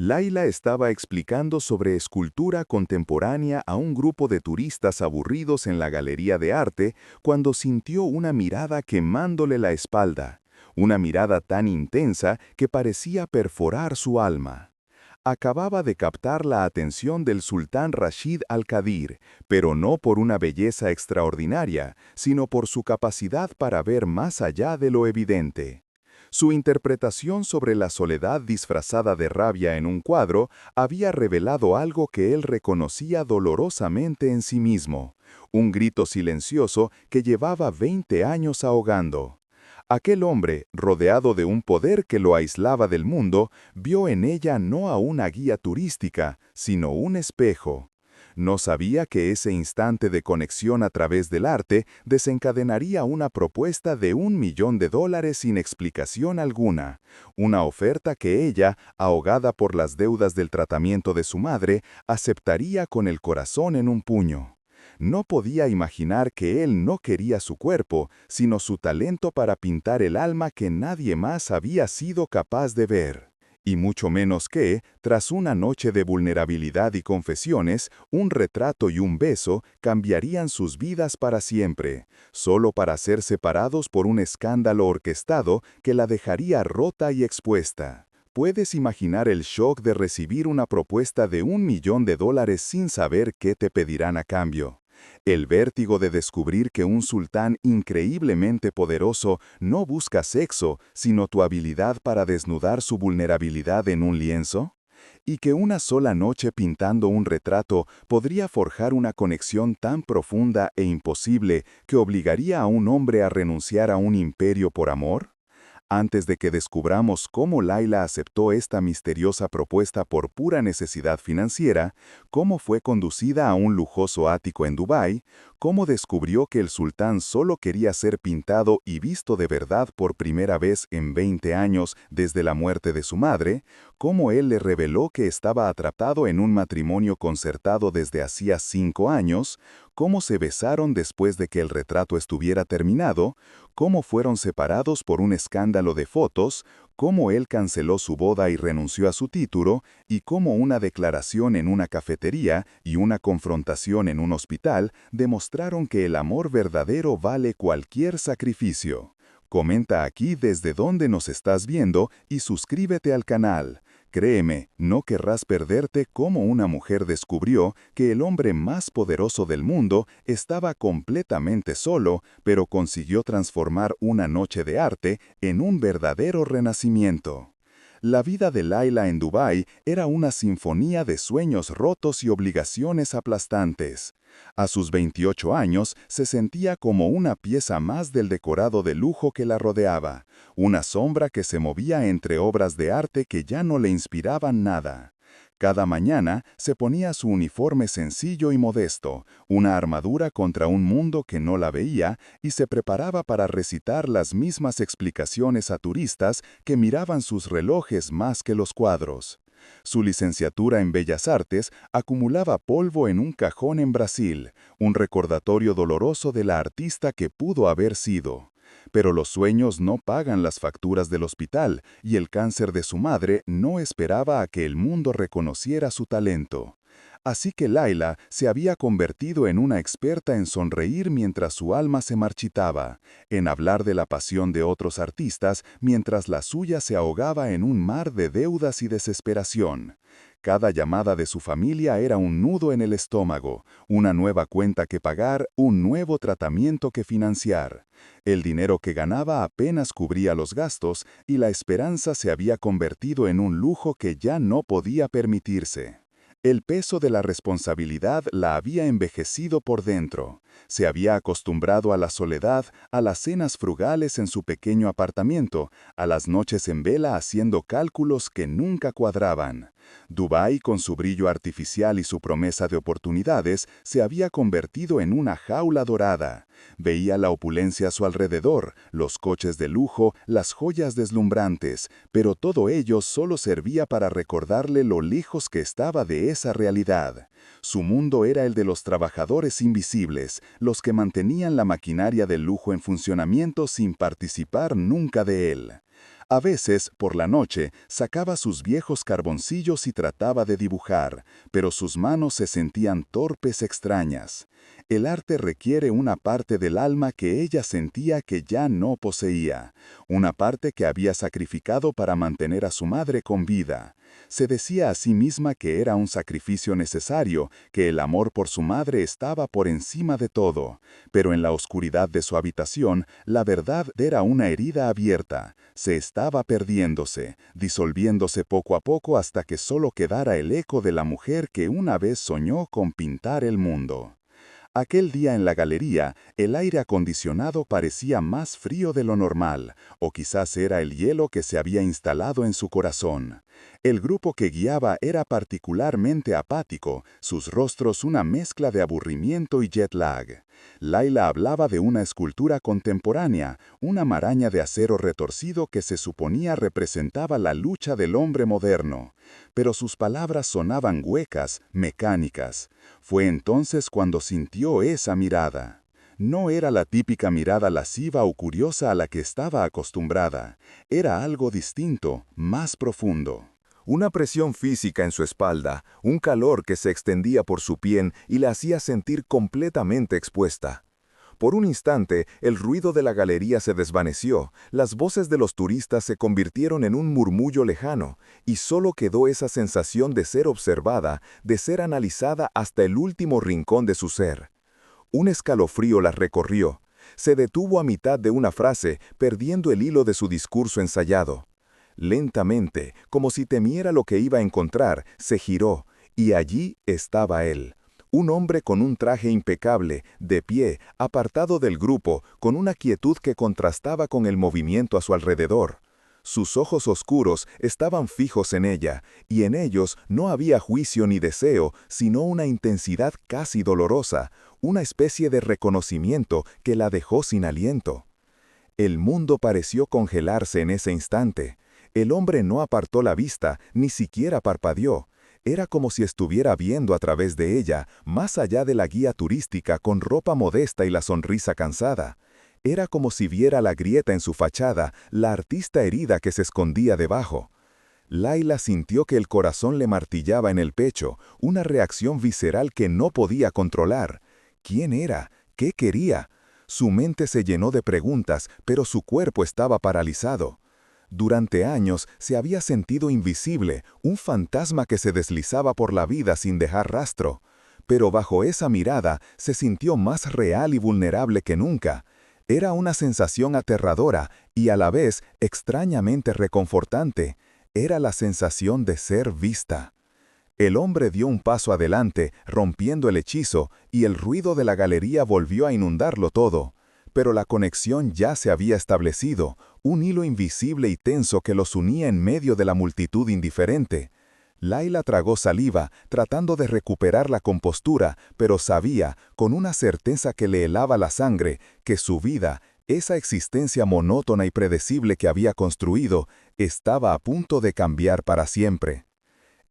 Laila estaba explicando sobre escultura contemporánea a un grupo de turistas aburridos en la galería de arte cuando sintió una mirada quemándole la espalda, una mirada tan intensa que parecía perforar su alma. Acababa de captar la atención del sultán Rashid al-Qadir, pero no por una belleza extraordinaria, sino por su capacidad para ver más allá de lo evidente. Su interpretación sobre la soledad disfrazada de rabia en un cuadro había revelado algo que él reconocía dolorosamente en sí mismo, un grito silencioso que llevaba 20 años ahogando. Aquel hombre, rodeado de un poder que lo aislaba del mundo, vio en ella no a una guía turística, sino un espejo. No sabía que ese instante de conexión a través del arte desencadenaría una propuesta de $1.000.000 sin explicación alguna, una oferta que ella, ahogada por las deudas del tratamiento de su madre, aceptaría con el corazón en un puño. No podía imaginar que él no quería su cuerpo, sino su talento para pintar el alma que nadie más había sido capaz de ver. Y mucho menos que, tras una noche de vulnerabilidad y confesiones, un retrato y un beso cambiarían sus vidas para siempre, solo para ser separados por un escándalo orquestado que la dejaría rota y expuesta. ¿Puedes imaginar el shock de recibir una propuesta de $1.000.000 sin saber qué te pedirán a cambio? El vértigo de descubrir que un sultán increíblemente poderoso no busca sexo, sino tu habilidad para desnudar su vulnerabilidad en un lienzo. Y que una sola noche pintando un retrato podría forjar una conexión tan profunda e imposible que obligaría a un hombre a renunciar a un imperio por amor. Antes de que descubramos cómo Laila aceptó esta misteriosa propuesta por pura necesidad financiera, cómo fue conducida a un lujoso ático en Dubái, cómo descubrió que el sultán solo quería ser pintado y visto de verdad por primera vez en 20 años desde la muerte de su madre, cómo él le reveló que estaba atrapado en un matrimonio concertado desde hacía 5 años, cómo se besaron después de que el retrato estuviera terminado, cómo fueron separados por un escándalo de fotos, cómo él canceló su boda y renunció a su título, y cómo una declaración en una cafetería y una confrontación en un hospital demostraron que el amor verdadero vale cualquier sacrificio. Comenta aquí desde dónde nos estás viendo y suscríbete al canal. Créeme, no querrás perderte cómo una mujer descubrió que el hombre más poderoso del mundo estaba completamente solo, pero consiguió transformar una noche de arte en un verdadero renacimiento. La vida de Laila en Dubái era una sinfonía de sueños rotos y obligaciones aplastantes. A sus 28 años se sentía como una pieza más del decorado de lujo que la rodeaba, una sombra que se movía entre obras de arte que ya no le inspiraban nada. Cada mañana se ponía su uniforme sencillo y modesto, una armadura contra un mundo que no la veía, y se preparaba para recitar las mismas explicaciones a turistas que miraban sus relojes más que los cuadros. Su licenciatura en Bellas Artes acumulaba polvo en un cajón en Brasil, un recordatorio doloroso de la artista que pudo haber sido. Pero los sueños no pagan las facturas del hospital, y el cáncer de su madre no esperaba a que el mundo reconociera su talento. Así que Laila se había convertido en una experta en sonreír mientras su alma se marchitaba, en hablar de la pasión de otros artistas mientras la suya se ahogaba en un mar de deudas y desesperación. Cada llamada de su familia era un nudo en el estómago, una nueva cuenta que pagar, un nuevo tratamiento que financiar. El dinero que ganaba apenas cubría los gastos y la esperanza se había convertido en un lujo que ya no podía permitirse. El peso de la responsabilidad la había envejecido por dentro. Se había acostumbrado a la soledad, a las cenas frugales en su pequeño apartamento, a las noches en vela haciendo cálculos que nunca cuadraban. Dubái, con su brillo artificial y su promesa de oportunidades, se había convertido en una jaula dorada. Veía la opulencia a su alrededor, los coches de lujo, las joyas deslumbrantes, pero todo ello solo servía para recordarle lo lejos que estaba de esa realidad. Su mundo era el de los trabajadores invisibles, los que mantenían la maquinaria del lujo en funcionamiento sin participar nunca de él. A veces, por la noche, sacaba sus viejos carboncillos y trataba de dibujar, pero sus manos se sentían torpes extrañas. El arte requiere una parte del alma que ella sentía que ya no poseía, una parte que había sacrificado para mantener a su madre con vida. Se decía a sí misma que era un sacrificio necesario, que el amor por su madre estaba por encima de todo, pero en la oscuridad de su habitación, la verdad era una herida abierta. Se estaba perdiéndose, disolviéndose poco a poco hasta que solo quedara el eco de la mujer que una vez soñó con pintar el mundo. Aquel día en la galería, el aire acondicionado parecía más frío de lo normal, o quizás era el hielo que se había instalado en su corazón. El grupo que guiaba era particularmente apático, sus rostros una mezcla de aburrimiento y jet lag. Laila hablaba de una escultura contemporánea, una maraña de acero retorcido que se suponía representaba la lucha del hombre moderno. Pero sus palabras sonaban huecas, mecánicas. Fue entonces cuando sintió esa mirada. No era la típica mirada lasciva o curiosa a la que estaba acostumbrada. Era algo distinto, más profundo. Una presión física en su espalda, un calor que se extendía por su piel y la hacía sentir completamente expuesta. Por un instante, el ruido de la galería se desvaneció, las voces de los turistas se convirtieron en un murmullo lejano, y solo quedó esa sensación de ser observada, de ser analizada hasta el último rincón de su ser. Un escalofrío la recorrió. Se detuvo a mitad de una frase, perdiendo el hilo de su discurso ensayado. Lentamente, como si temiera lo que iba a encontrar, se giró, y allí estaba él. Un hombre con un traje impecable, de pie, apartado del grupo, con una quietud que contrastaba con el movimiento a su alrededor. Sus ojos oscuros estaban fijos en ella, y en ellos no había juicio ni deseo, sino una intensidad casi dolorosa, una especie de reconocimiento que la dejó sin aliento. El mundo pareció congelarse en ese instante. El hombre no apartó la vista, ni siquiera parpadeó. Era como si estuviera viendo a través de ella, más allá de la guía turística con ropa modesta y la sonrisa cansada. Era como si viera la grieta en su fachada, la artista herida que se escondía debajo. Laila sintió que el corazón le martillaba en el pecho, una reacción visceral que no podía controlar. ¿Quién era? ¿Qué quería? Su mente se llenó de preguntas, pero su cuerpo estaba paralizado. Durante años se había sentido invisible, un fantasma que se deslizaba por la vida sin dejar rastro. Pero bajo esa mirada se sintió más real y vulnerable que nunca. Era una sensación aterradora y a la vez extrañamente reconfortante. Era la sensación de ser vista. El hombre dio un paso adelante, rompiendo el hechizo, y el ruido de la galería volvió a inundarlo todo. Pero la conexión ya se había establecido, un hilo invisible y tenso que los unía en medio de la multitud indiferente. Laila tragó saliva, tratando de recuperar la compostura, pero sabía, con una certeza que le helaba la sangre, que su vida, esa existencia monótona y predecible que había construido, estaba a punto de cambiar para siempre.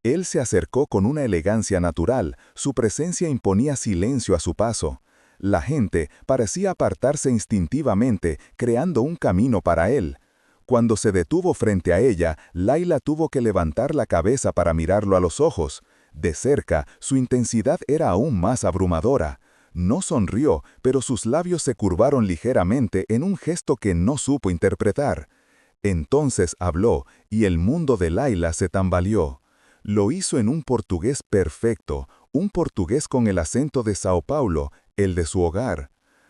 Él se acercó con una elegancia natural, su presencia imponía silencio a su paso. La gente parecía apartarse instintivamente, creando un camino para él. Cuando se detuvo frente a ella, Laila tuvo que levantar la cabeza para mirarlo a los ojos. De cerca, su intensidad era aún más abrumadora. No sonrió, pero sus labios se curvaron ligeramente en un gesto que no supo interpretar. Entonces habló, y el mundo de Laila se tambaleó. Lo hizo en un portugués perfecto, un portugués con el acento de Sao Paulo, el de su hogar.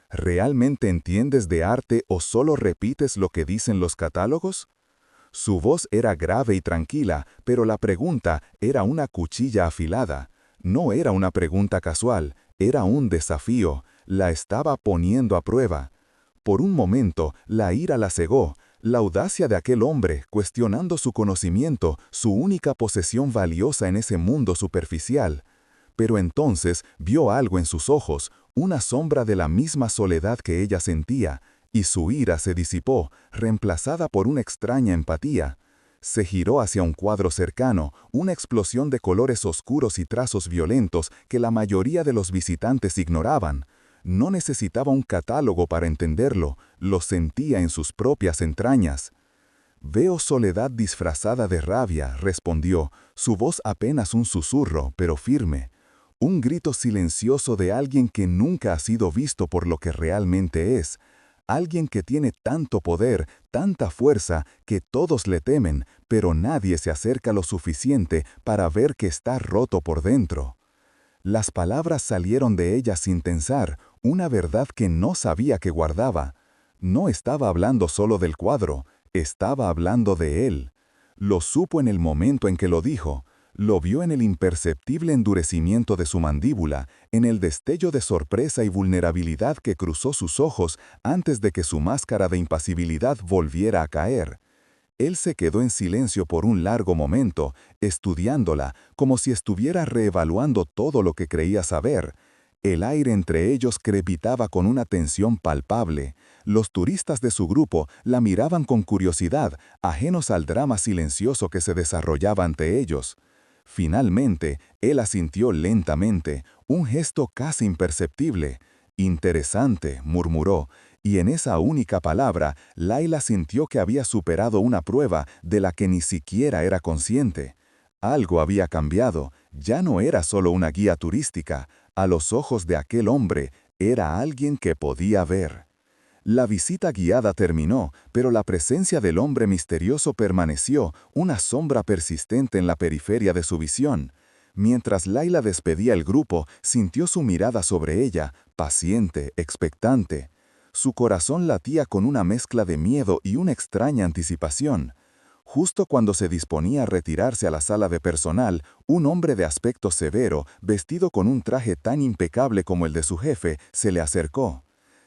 ¿Realmente entiendes de arte o solo repites lo que dicen los catálogos? Su voz era grave y tranquila, pero la pregunta era una cuchilla afilada. No era una pregunta casual, era un desafío, la estaba poniendo a prueba. Por un momento, la ira la cegó, la audacia de aquel hombre, cuestionando su conocimiento, su única posesión valiosa en ese mundo superficial. Pero entonces vio algo en sus ojos, una sombra de la misma soledad que ella sentía, y su ira se disipó, reemplazada por una extraña empatía. Se giró hacia un cuadro cercano, una explosión de colores oscuros y trazos violentos que la mayoría de los visitantes ignoraban. No necesitaba un catálogo para entenderlo, lo sentía en sus propias entrañas. Veo soledad disfrazada de rabia, respondió, su voz apenas un susurro, pero firme. Un grito silencioso de alguien que nunca ha sido visto por lo que realmente es. Alguien que tiene tanto poder, tanta fuerza, que todos le temen, pero nadie se acerca lo suficiente para ver que está roto por dentro. Las palabras salieron de ella sin pensar, una verdad que no sabía que guardaba. No estaba hablando solo del cuadro, estaba hablando de él. Lo supo en el momento en que lo dijo. Lo vio en el imperceptible endurecimiento de su mandíbula, en el destello de sorpresa y vulnerabilidad que cruzó sus ojos antes de que su máscara de impasibilidad volviera a caer. Él se quedó en silencio por un largo momento, estudiándola, como si estuviera reevaluando todo lo que creía saber. El aire entre ellos crepitaba con una tensión palpable. Los turistas de su grupo la miraban con curiosidad, ajenos al drama silencioso que se desarrollaba ante ellos. Finalmente, él asintió lentamente, un gesto casi imperceptible. «Interesante», murmuró, y en esa única palabra, Laila sintió que había superado una prueba de la que ni siquiera era consciente. Algo había cambiado, ya no era solo una guía turística, a los ojos de aquel hombre, era alguien que podía ver. La visita guiada terminó, pero la presencia del hombre misterioso permaneció, una sombra persistente en la periferia de su visión. Mientras Laila despedía el grupo, sintió su mirada sobre ella, paciente, expectante. Su corazón latía con una mezcla de miedo y una extraña anticipación. Justo cuando se disponía a retirarse a la sala de personal, un hombre de aspecto severo, vestido con un traje tan impecable como el de su jefe, se le acercó.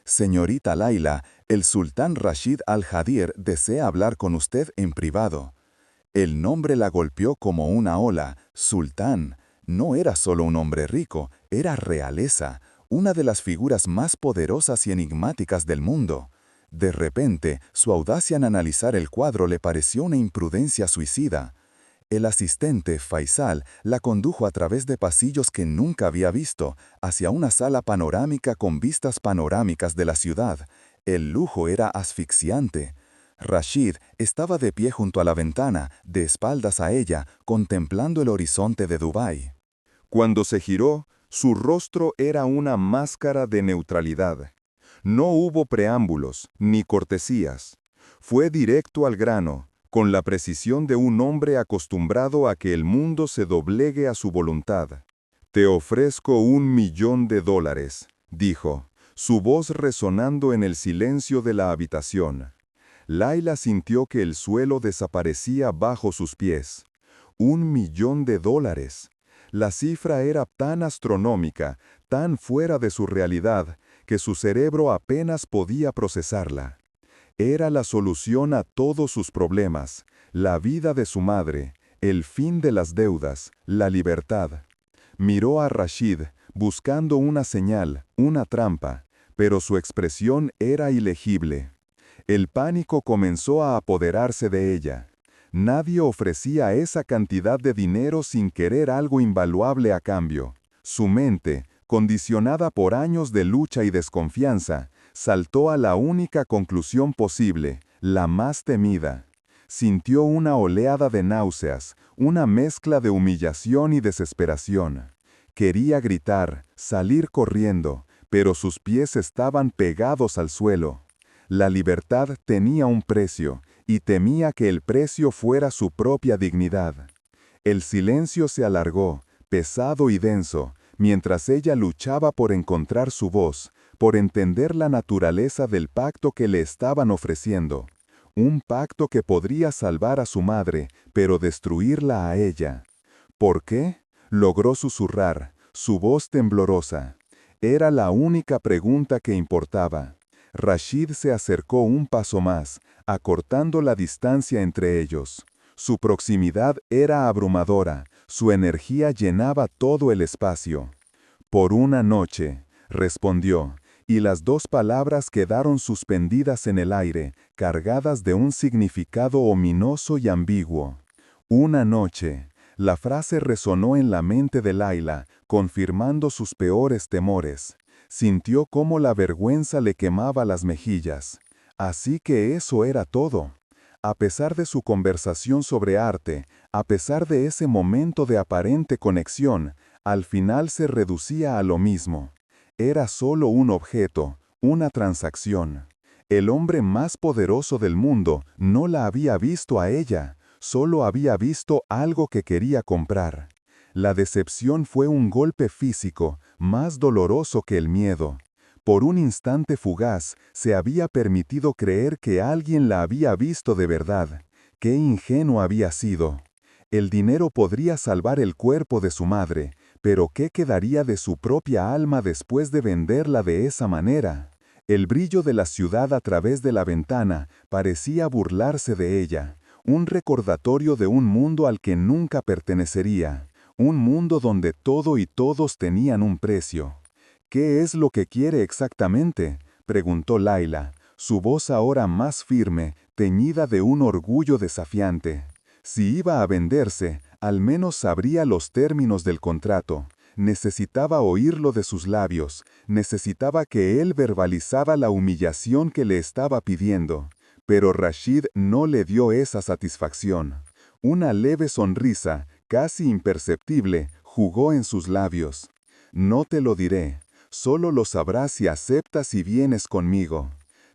«Señorita Laila, el sultán Rashid al-Jadir desea hablar con usted en privado». El nombre la golpeó como una ola. Sultán. No era solo un hombre rico, era realeza, una de las figuras más poderosas y enigmáticas del mundo. De repente, su audacia en analizar el cuadro le pareció una imprudencia suicida. El asistente, Faisal, la condujo a través de pasillos que nunca había visto, hacia una sala panorámica con vistas panorámicas de la ciudad. El lujo era asfixiante. Rashid estaba de pie junto a la ventana, de espaldas a ella, contemplando el horizonte de Dubái. Cuando se giró, su rostro era una máscara de neutralidad. No hubo preámbulos, ni cortesías. Fue directo al grano, con la precisión de un hombre acostumbrado a que el mundo se doblegue a su voluntad. «Te ofrezco $1.000.000», dijo, su voz resonando en el silencio de la habitación. Laila sintió que el suelo desaparecía bajo sus pies. $1.000.000. La cifra era tan astronómica, tan fuera de su realidad, que su cerebro apenas podía procesarla. Era la solución a todos sus problemas, la vida de su madre, el fin de las deudas, la libertad. Miró a Rashid, buscando una señal, una trampa, pero su expresión era ilegible. El pánico comenzó a apoderarse de ella. Nadie ofrecía esa cantidad de dinero sin querer algo invaluable a cambio. Su mente, condicionada por años de lucha y desconfianza, saltó a la única conclusión posible, la más temida. Sintió una oleada de náuseas, una mezcla de humillación y desesperación. Quería gritar, salir corriendo, pero sus pies estaban pegados al suelo. La libertad tenía un precio, y temía que el precio fuera su propia dignidad. El silencio se alargó, pesado y denso, mientras ella luchaba por encontrar su voz, por entender la naturaleza del pacto que le estaban ofreciendo. Un pacto que podría salvar a su madre, pero destruirla a ella. ¿Por qué? Logró susurrar, su voz temblorosa. Era la única pregunta que importaba. Rashid se acercó un paso más, acortando la distancia entre ellos. Su proximidad era abrumadora, su energía llenaba todo el espacio. «Por una noche», respondió, y las dos palabras quedaron suspendidas en el aire, cargadas de un significado ominoso y ambiguo. «Una noche». La frase resonó en la mente de Laila, confirmando sus peores temores. Sintió cómo la vergüenza le quemaba las mejillas. Así que eso era todo. A pesar de su conversación sobre arte, a pesar de ese momento de aparente conexión, al final se reducía a lo mismo. Era solo un objeto, una transacción. El hombre más poderoso del mundo no la había visto a ella, solo había visto algo que quería comprar. La decepción fue un golpe físico, más doloroso que el miedo. Por un instante fugaz, se había permitido creer que alguien la había visto de verdad. Qué ingenuo había sido. El dinero podría salvar el cuerpo de su madre, pero ¿qué quedaría de su propia alma después de venderla de esa manera? El brillo de la ciudad a través de la ventana parecía burlarse de ella, un recordatorio de un mundo al que nunca pertenecería, un mundo donde todo y todos tenían un precio. ¿Qué es lo que quiere exactamente?, preguntó Laila, su voz ahora más firme, teñida de un orgullo desafiante. Si iba a venderse, al menos sabría los términos del contrato. Necesitaba oírlo de sus labios, necesitaba que él verbalizara la humillación que le estaba pidiendo. Pero Rashid no le dio esa satisfacción. Una leve sonrisa, casi imperceptible, jugó en sus labios. No te lo diré, solo lo sabrás si aceptas y vienes conmigo.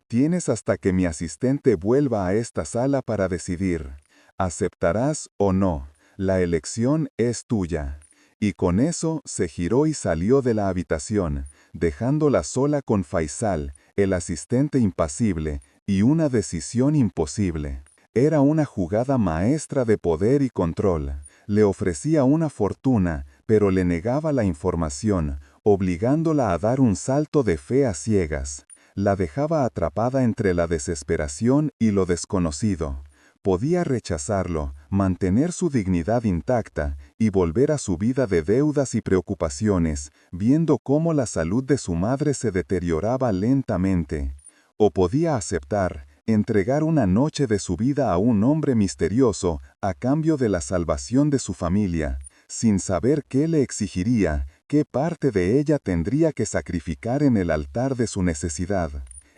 Tienes hasta que mi asistente vuelva a esta sala para decidir. ¿Aceptarás o no? La elección es tuya. Y con eso se giró y salió de la habitación, dejándola sola con Faisal, el asistente impasible, y una decisión imposible. Era una jugada maestra de poder y control. Le ofrecía una fortuna, pero le negaba la información, obligándola a dar un salto de fe a ciegas. La dejaba atrapada entre la desesperación y lo desconocido. Podía rechazarlo, mantener su dignidad intacta y volver a su vida de deudas y preocupaciones, viendo cómo la salud de su madre se deterioraba lentamente. O podía aceptar, entregar una noche de su vida a un hombre misterioso a cambio de la salvación de su familia, sin saber qué le exigiría, qué parte de ella tendría que sacrificar en el altar de su necesidad.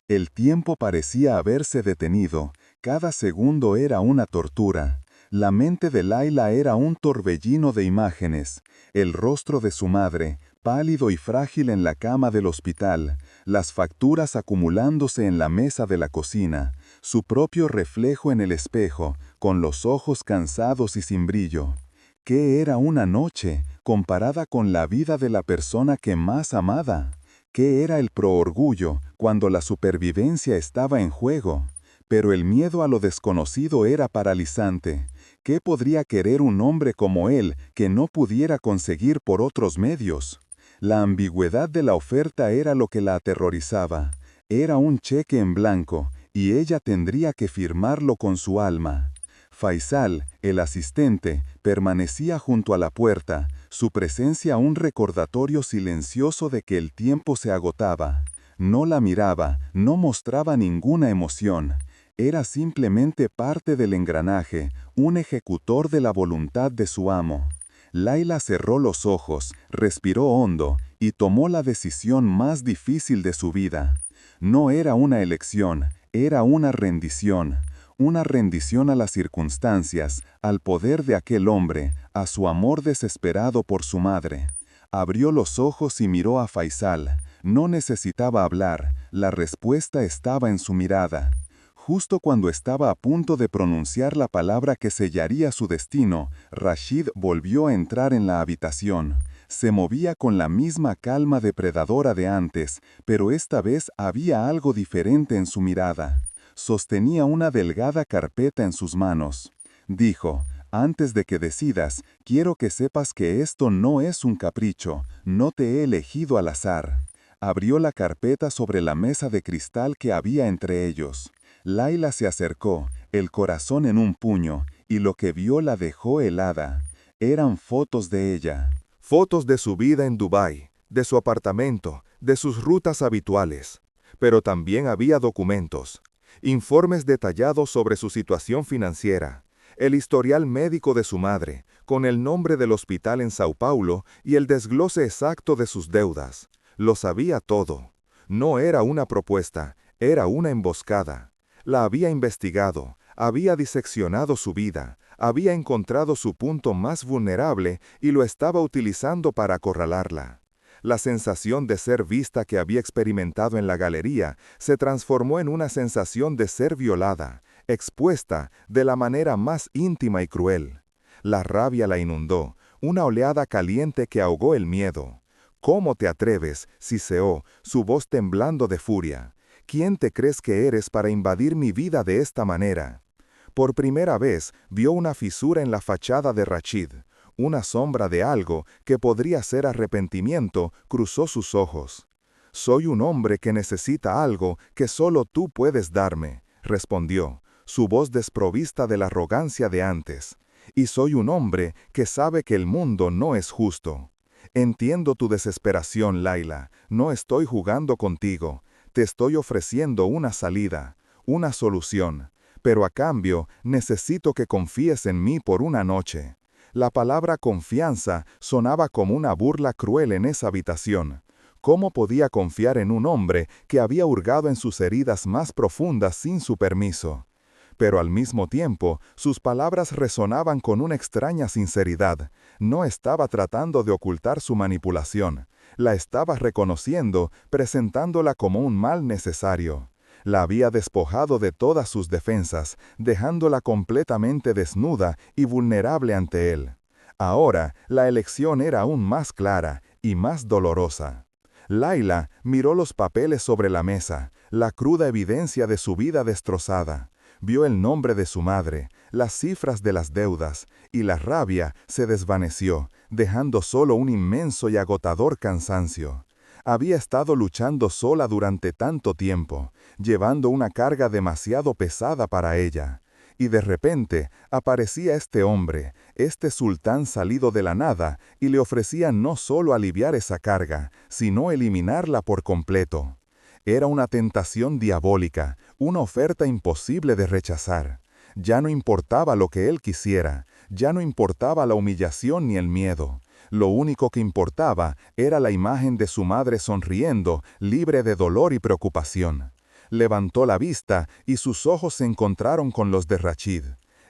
El tiempo parecía haberse detenido. Cada segundo era una tortura. La mente de Laila era un torbellino de imágenes. El rostro de su madre, pálido y frágil en la cama del hospital, las facturas acumulándose en la mesa de la cocina, su propio reflejo en el espejo, con los ojos cansados y sin brillo. ¿Qué era una noche comparada con la vida de la persona que más amaba? ¿Qué era el proorgullo cuando la supervivencia estaba en juego? Pero el miedo a lo desconocido era paralizante. ¿Qué podría querer un hombre como él que no pudiera conseguir por otros medios? La ambigüedad de la oferta era lo que la aterrorizaba. Era un cheque en blanco, y ella tendría que firmarlo con su alma. Faisal, el asistente, permanecía junto a la puerta, su presencia un recordatorio silencioso de que el tiempo se agotaba. No la miraba, no mostraba ninguna emoción. Era simplemente parte del engranaje, un ejecutor de la voluntad de su amo. Laila cerró los ojos, respiró hondo y tomó la decisión más difícil de su vida. No era una elección, era una rendición. Una rendición a las circunstancias, al poder de aquel hombre, a su amor desesperado por su madre. Abrió los ojos y miró a Faisal. No necesitaba hablar, la respuesta estaba en su mirada. Justo cuando estaba a punto de pronunciar la palabra que sellaría su destino, Rashid volvió a entrar en la habitación. Se movía con la misma calma depredadora de antes, pero esta vez había algo diferente en su mirada. Sostenía una delgada carpeta en sus manos. Dijo: «Antes de que decidas, quiero que sepas que esto no es un capricho, no te he elegido al azar». Abrió la carpeta sobre la mesa de cristal que había entre ellos. Laila se acercó, el corazón en un puño, y lo que vio la dejó helada. Eran fotos de ella. Fotos de su vida en Dubái, de su apartamento, de sus rutas habituales. Pero también había documentos, informes detallados sobre su situación financiera, el historial médico de su madre, con el nombre del hospital en Sao Paulo y el desglose exacto de sus deudas. Lo sabía todo. No era una propuesta, era una emboscada. La había investigado, Había diseccionado su vida, había encontrado su punto más vulnerable y lo estaba utilizando para acorralarla. La sensación de ser vista que había experimentado en la galería se transformó en una sensación de ser violada, expuesta de la manera más íntima y cruel. La rabia la inundó, una oleada caliente que ahogó el miedo. ¿Cómo te atreves?, siseó, su voz temblando de furia. ¿Quién te crees que eres para invadir mi vida de esta manera? Por primera vez vio una fisura en la fachada de Rachid. Una sombra de algo que podría ser arrepentimiento cruzó sus ojos. «Soy un hombre que necesita algo que solo tú puedes darme», respondió, su voz desprovista de la arrogancia de antes. «Y soy un hombre que sabe que el mundo no es justo. Entiendo tu desesperación, Laila, no estoy jugando contigo. Te estoy ofreciendo una salida, una solución, pero a cambio necesito que confíes en mí por una noche». La palabra confianza sonaba como una burla cruel en esa habitación. ¿Cómo podía confiar en un hombre que había hurgado en sus heridas más profundas sin su permiso? Pero al mismo tiempo, sus palabras resonaban con una extraña sinceridad. No estaba tratando de ocultar su manipulación. La estaba reconociendo, presentándola como un mal necesario. La había despojado de todas sus defensas, dejándola completamente desnuda y vulnerable ante él. Ahora, la elección era aún más clara y más dolorosa. Laila miró los papeles sobre la mesa, la cruda evidencia de su vida destrozada. Vio el nombre de su madre, las cifras de las deudas, y la rabia se desvaneció, dejando solo un inmenso y agotador cansancio. Había estado luchando sola durante tanto tiempo, llevando una carga demasiado pesada para ella. Y de repente aparecía este hombre, este sultán salido de la nada, y le ofrecía no solo aliviar esa carga, sino eliminarla por completo. Era una tentación diabólica, una oferta imposible de rechazar. Ya no importaba lo que él quisiera, ya no importaba la humillación ni el miedo. Lo único que importaba era la imagen de su madre sonriendo, libre de dolor y preocupación. Levantó la vista y sus ojos se encontraron con los de Rachid.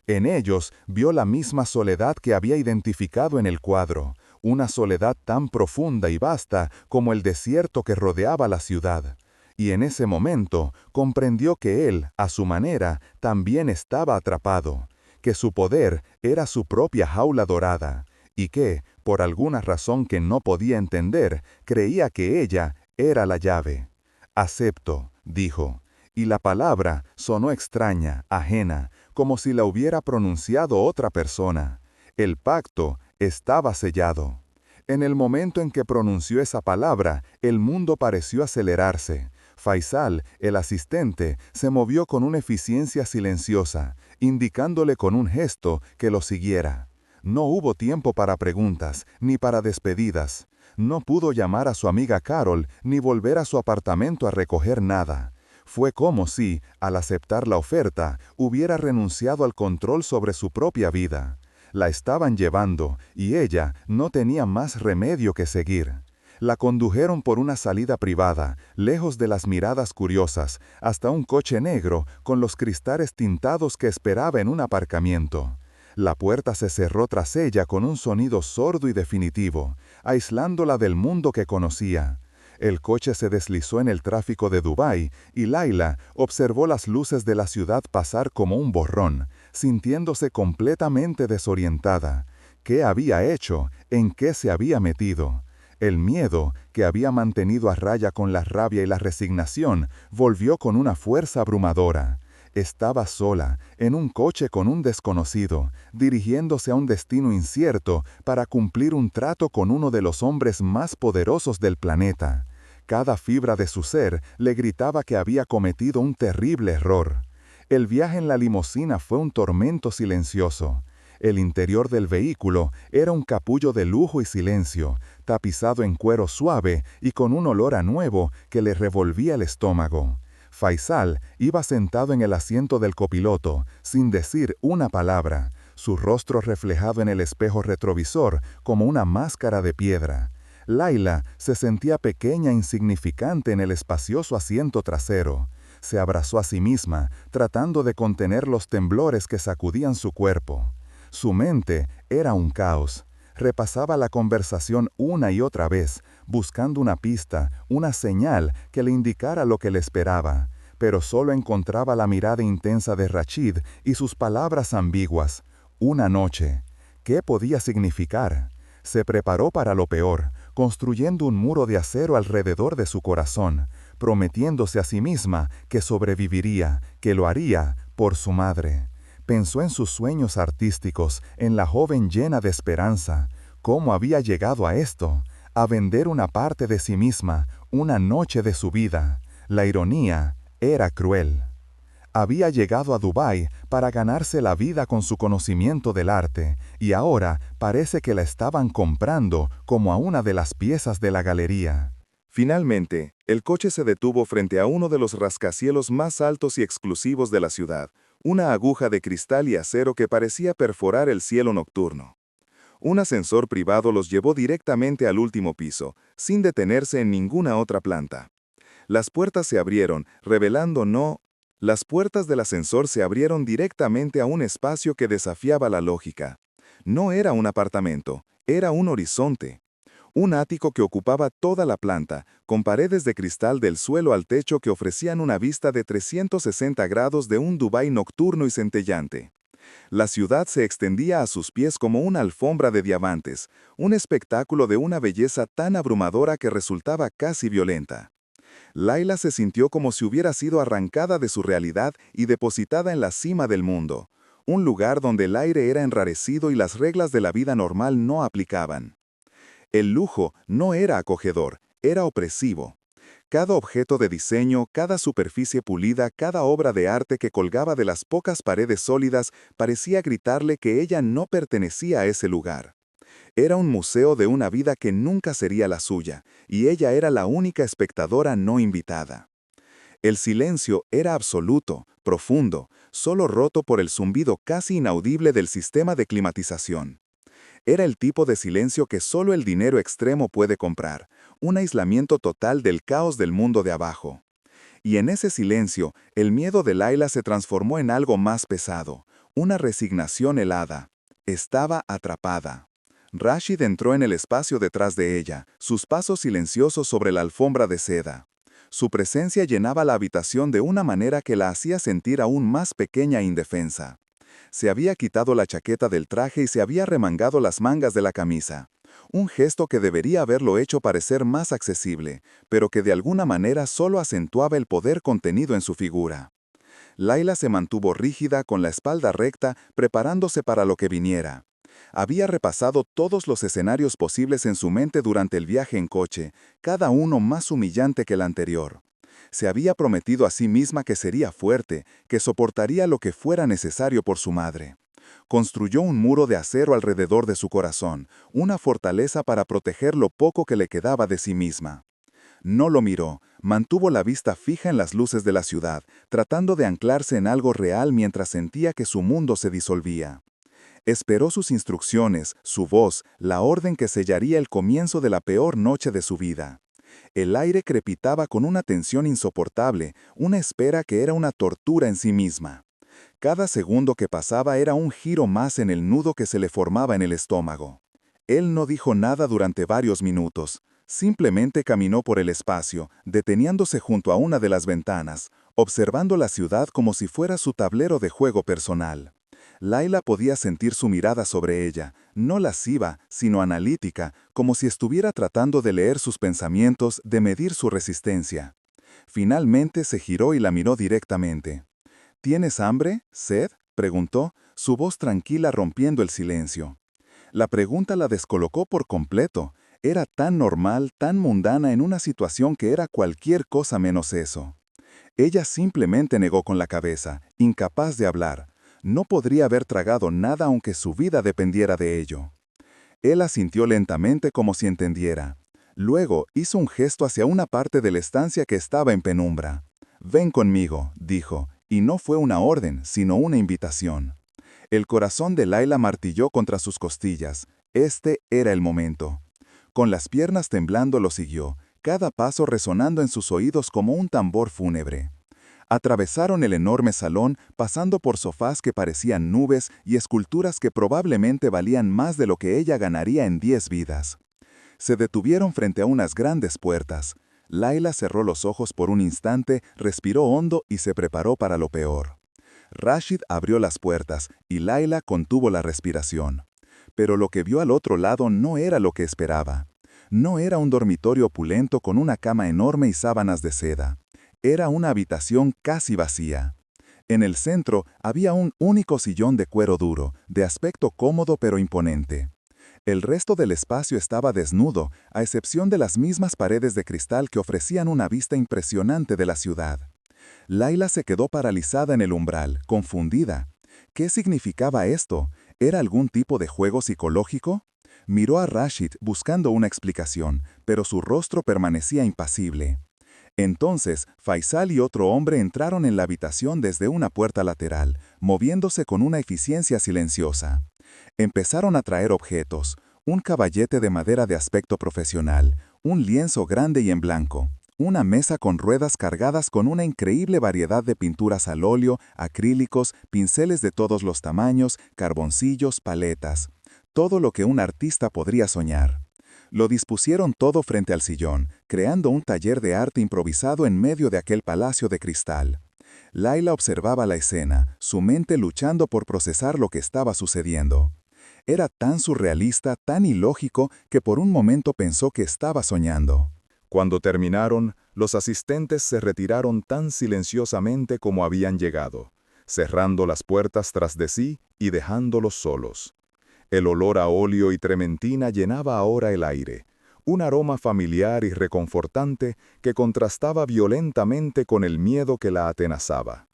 En ellos vio la misma soledad que había identificado en el cuadro, una soledad tan profunda y vasta como el desierto que rodeaba la ciudad. Y en ese momento comprendió que él, a su manera, también estaba atrapado, que su poder era su propia jaula dorada, y que, por alguna razón que no podía entender, creía que ella era la llave. «Acepto», dijo, y la palabra sonó extraña, ajena, como si la hubiera pronunciado otra persona. El pacto estaba sellado. En el momento en que pronunció esa palabra, el mundo pareció acelerarse. Faisal, el asistente, se movió con una eficiencia silenciosa, indicándole con un gesto que lo siguiera. No hubo tiempo para preguntas, ni para despedidas. No pudo llamar a su amiga Carol, ni volver a su apartamento a recoger nada. Fue como si, al aceptar la oferta, hubiera renunciado al control sobre su propia vida. La estaban llevando, y ella no tenía más remedio que seguir. La condujeron por una salida privada, lejos de las miradas curiosas, hasta un coche negro con los cristales tintados que esperaba en un aparcamiento. La puerta se cerró tras ella con un sonido sordo y definitivo, aislándola del mundo que conocía. El coche se deslizó en el tráfico de Dubái y Laila observó las luces de la ciudad pasar como un borrón, sintiéndose completamente desorientada. ¿Qué había hecho? ¿En qué se había metido? El miedo, que había mantenido a raya con la rabia y la resignación, volvió con una fuerza abrumadora. Estaba sola, en un coche con un desconocido, dirigiéndose a un destino incierto para cumplir un trato con uno de los hombres más poderosos del planeta. Cada fibra de su ser le gritaba que había cometido un terrible error. El viaje en la limusina fue un tormento silencioso. El interior del vehículo era un capullo de lujo y silencio, tapizado en cuero suave y con un olor a nuevo que le revolvía el estómago. Faisal iba sentado en el asiento del copiloto, sin decir una palabra, su rostro reflejado en el espejo retrovisor como una máscara de piedra. Laila se sentía pequeña e insignificante en el espacioso asiento trasero. Se abrazó a sí misma, tratando de contener los temblores que sacudían su cuerpo. Su mente era un caos. Repasaba la conversación una y otra vez, buscando una pista, una señal que le indicara lo que le esperaba, pero solo encontraba la mirada intensa de Rachid y sus palabras ambiguas. Una noche. ¿Qué podía significar? Se preparó para lo peor, construyendo un muro de acero alrededor de su corazón, prometiéndose a sí misma que sobreviviría, que lo haría por su madre. Pensó en sus sueños artísticos, en la joven llena de esperanza. ¿Cómo había llegado a esto? A vender una parte de sí misma, una noche de su vida. La ironía era cruel. Había llegado a Dubái para ganarse la vida con su conocimiento del arte, y ahora parece que la estaban comprando como a una de las piezas de la galería. Finalmente, el coche se detuvo frente a uno de los rascacielos más altos y exclusivos de la ciudad, una aguja de cristal y acero que parecía perforar el cielo nocturno. Un ascensor privado los llevó directamente al último piso, sin detenerse en ninguna otra planta. Las puertas se abrieron, revelando Las puertas del ascensor se abrieron directamente a un espacio que desafiaba la lógica. No era un apartamento, era un horizonte. Un ático que ocupaba toda la planta, con paredes de cristal del suelo al techo que ofrecían una vista de 360 grados de un Dubái nocturno y centellante. La ciudad se extendía a sus pies como una alfombra de diamantes, un espectáculo de una belleza tan abrumadora que resultaba casi violenta. Laila se sintió como si hubiera sido arrancada de su realidad y depositada en la cima del mundo, un lugar donde el aire era enrarecido y las reglas de la vida normal no aplicaban. El lujo no era acogedor, era opresivo. Cada objeto de diseño, cada superficie pulida, cada obra de arte que colgaba de las pocas paredes sólidas parecía gritarle que ella no pertenecía a ese lugar. Era un museo de una vida que nunca sería la suya, y ella era la única espectadora no invitada. El silencio era absoluto, profundo, solo roto por el zumbido casi inaudible del sistema de climatización. Era el tipo de silencio que solo el dinero extremo puede comprar, un aislamiento total del caos del mundo de abajo. Y en ese silencio, el miedo de Laila se transformó en algo más pesado, una resignación helada. Estaba atrapada. Rashid entró en el espacio detrás de ella, sus pasos silenciosos sobre la alfombra de seda. Su presencia llenaba la habitación de una manera que la hacía sentir aún más pequeña e indefensa. Se había quitado la chaqueta del traje y se había remangado las mangas de la camisa. Un gesto que debería haberlo hecho parecer más accesible, pero que de alguna manera solo acentuaba el poder contenido en su figura. Laila se mantuvo rígida, con la espalda recta, preparándose para lo que viniera. Había repasado todos los escenarios posibles en su mente durante el viaje en coche, cada uno más humillante que el anterior. Se había prometido a sí misma que sería fuerte, que soportaría lo que fuera necesario por su madre. Construyó un muro de acero alrededor de su corazón, una fortaleza para proteger lo poco que le quedaba de sí misma. No lo miró, mantuvo la vista fija en las luces de la ciudad, tratando de anclarse en algo real mientras sentía que su mundo se disolvía. Esperó sus instrucciones, su voz, la orden que sellaría el comienzo de la peor noche de su vida. El aire crepitaba con una tensión insoportable, una espera que era una tortura en sí misma. Cada segundo que pasaba era un giro más en el nudo que se le formaba en el estómago. Él no dijo nada durante varios minutos. Simplemente caminó por el espacio, deteniéndose junto a una de las ventanas, observando la ciudad como si fuera su tablero de juego personal. Laila podía sentir su mirada sobre ella, no lasciva, sino analítica, como si estuviera tratando de leer sus pensamientos, de medir su resistencia. Finalmente se giró y la miró directamente. ¿Tienes hambre? ¿Sed?, preguntó, su voz tranquila rompiendo el silencio. La pregunta la descolocó por completo. Era tan normal, tan mundana en una situación que era cualquier cosa menos eso. Ella simplemente negó con la cabeza, incapaz de hablar. No podría haber tragado nada aunque su vida dependiera de ello. Él asintió lentamente como si entendiera. Luego hizo un gesto hacia una parte de la estancia que estaba en penumbra. «Ven conmigo», dijo, y no fue una orden, sino una invitación. El corazón de Laila martilló contra sus costillas. Este era el momento. Con las piernas temblando lo siguió, cada paso resonando en sus oídos como un tambor fúnebre. Atravesaron el enorme salón, pasando por sofás que parecían nubes y esculturas que probablemente valían más de lo que ella ganaría en 10 vidas. Se detuvieron frente a unas grandes puertas. Laila cerró los ojos por un instante, respiró hondo y se preparó para lo peor. Rashid abrió las puertas y Laila contuvo la respiración. Pero lo que vio al otro lado no era lo que esperaba. No era un dormitorio opulento con una cama enorme y sábanas de seda. Era una habitación casi vacía. En el centro había un único sillón de cuero duro, de aspecto cómodo pero imponente. El resto del espacio estaba desnudo, a excepción de las mismas paredes de cristal que ofrecían una vista impresionante de la ciudad. Laila se quedó paralizada en el umbral, confundida. ¿Qué significaba esto? ¿Era algún tipo de juego psicológico? Miró a Rashid buscando una explicación, pero su rostro permanecía impasible. Entonces, Faisal y otro hombre entraron en la habitación desde una puerta lateral, moviéndose con una eficiencia silenciosa. Empezaron a traer objetos, un caballete de madera de aspecto profesional, un lienzo grande y en blanco, una mesa con ruedas cargadas con una increíble variedad de pinturas al óleo, acrílicos, pinceles de todos los tamaños, carboncillos, paletas. Todo lo que un artista podría soñar. Lo dispusieron todo frente al sillón, creando un taller de arte improvisado en medio de aquel palacio de cristal. Laila observaba la escena, su mente luchando por procesar lo que estaba sucediendo. Era tan surrealista, tan ilógico, que por un momento pensó que estaba soñando. Cuando terminaron, los asistentes se retiraron tan silenciosamente como habían llegado, cerrando las puertas tras de sí y dejándolos solos. El olor a óleo y trementina llenaba ahora el aire, un aroma familiar y reconfortante que contrastaba violentamente con el miedo que la atenazaba.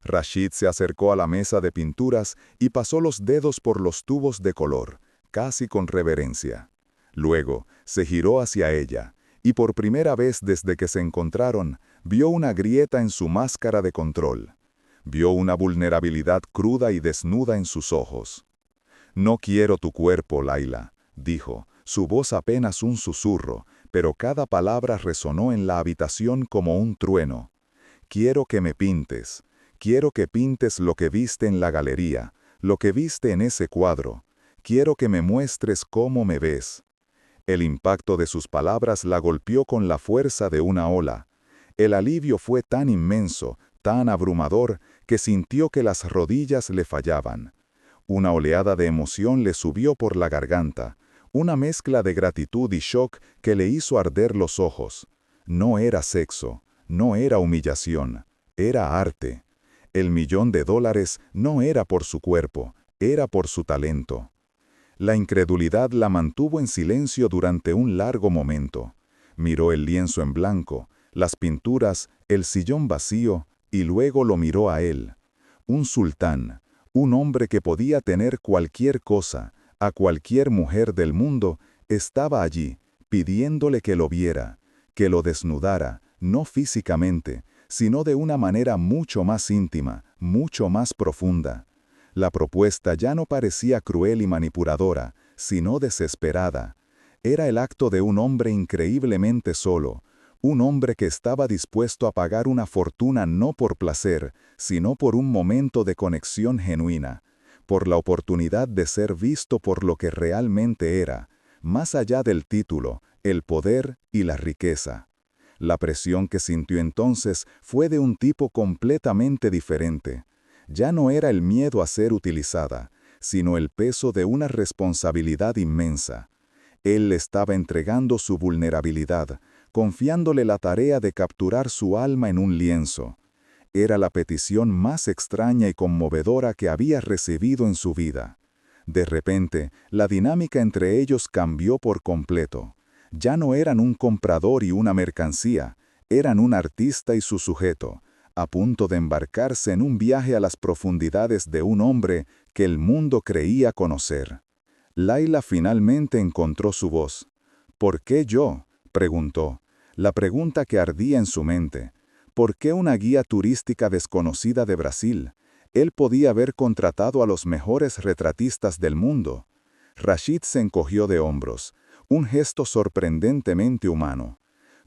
Rashid se acercó a la mesa de pinturas y pasó los dedos por los tubos de color, casi con reverencia. Luego, se giró hacia ella, y por primera vez desde que se encontraron, vio una grieta en su máscara de control. Vio una vulnerabilidad cruda y desnuda en sus ojos. «No quiero tu cuerpo, Laila», dijo, su voz apenas un susurro, pero cada palabra resonó en la habitación como un trueno. «Quiero que me pintes. Quiero que pintes lo que viste en la galería, lo que viste en ese cuadro. Quiero que me muestres cómo me ves». El impacto de sus palabras la golpeó con la fuerza de una ola. El alivio fue tan inmenso, tan abrumador, que sintió que las rodillas le fallaban. Una oleada de emoción le subió por la garganta, una mezcla de gratitud y shock que le hizo arder los ojos. No era sexo, no era humillación, era arte. El $1.000.000 no era por su cuerpo, era por su talento. La incredulidad la mantuvo en silencio durante un largo momento. Miró el lienzo en blanco, las pinturas, el sillón vacío, y luego lo miró a él. Un sultán. Un hombre que podía tener cualquier cosa, a cualquier mujer del mundo, estaba allí, pidiéndole que lo viera, que lo desnudara, no físicamente, sino de una manera mucho más íntima, mucho más profunda. La propuesta ya no parecía cruel y manipuladora, sino desesperada. Era el acto de un hombre increíblemente solo, un hombre que estaba dispuesto a pagar una fortuna no por placer, sino por un momento de conexión genuina, por la oportunidad de ser visto por lo que realmente era, más allá del título, el poder y la riqueza. La presión que sintió entonces fue de un tipo completamente diferente. Ya no era el miedo a ser utilizada, sino el peso de una responsabilidad inmensa. Él le estaba entregando su vulnerabilidad, confiándole la tarea de capturar su alma en un lienzo. Era la petición más extraña y conmovedora que había recibido en su vida. De repente, la dinámica entre ellos cambió por completo. Ya no eran un comprador y una mercancía, eran un artista y su sujeto, a punto de embarcarse en un viaje a las profundidades de un hombre que el mundo creía conocer. Laila finalmente encontró su voz. «¿Por qué yo?», preguntó. La pregunta que ardía en su mente. ¿Por qué una guía turística desconocida de Brasil? Él podía haber contratado a los mejores retratistas del mundo. Rashid se encogió de hombros, un gesto sorprendentemente humano.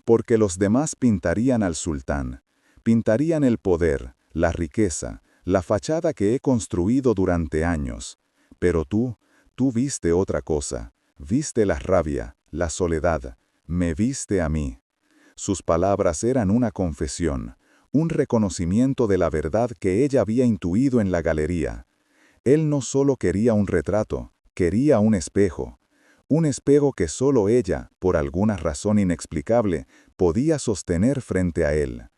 Porque los demás pintarían al sultán. Pintarían el poder, la riqueza, la fachada que he construido durante años. Pero tú viste otra cosa. Viste la rabia, la soledad. Me viste a mí. Sus palabras eran una confesión, un reconocimiento de la verdad que ella había intuido en la galería. Él no solo quería un retrato, quería un espejo que solo ella, por alguna razón inexplicable, podía sostener frente a él.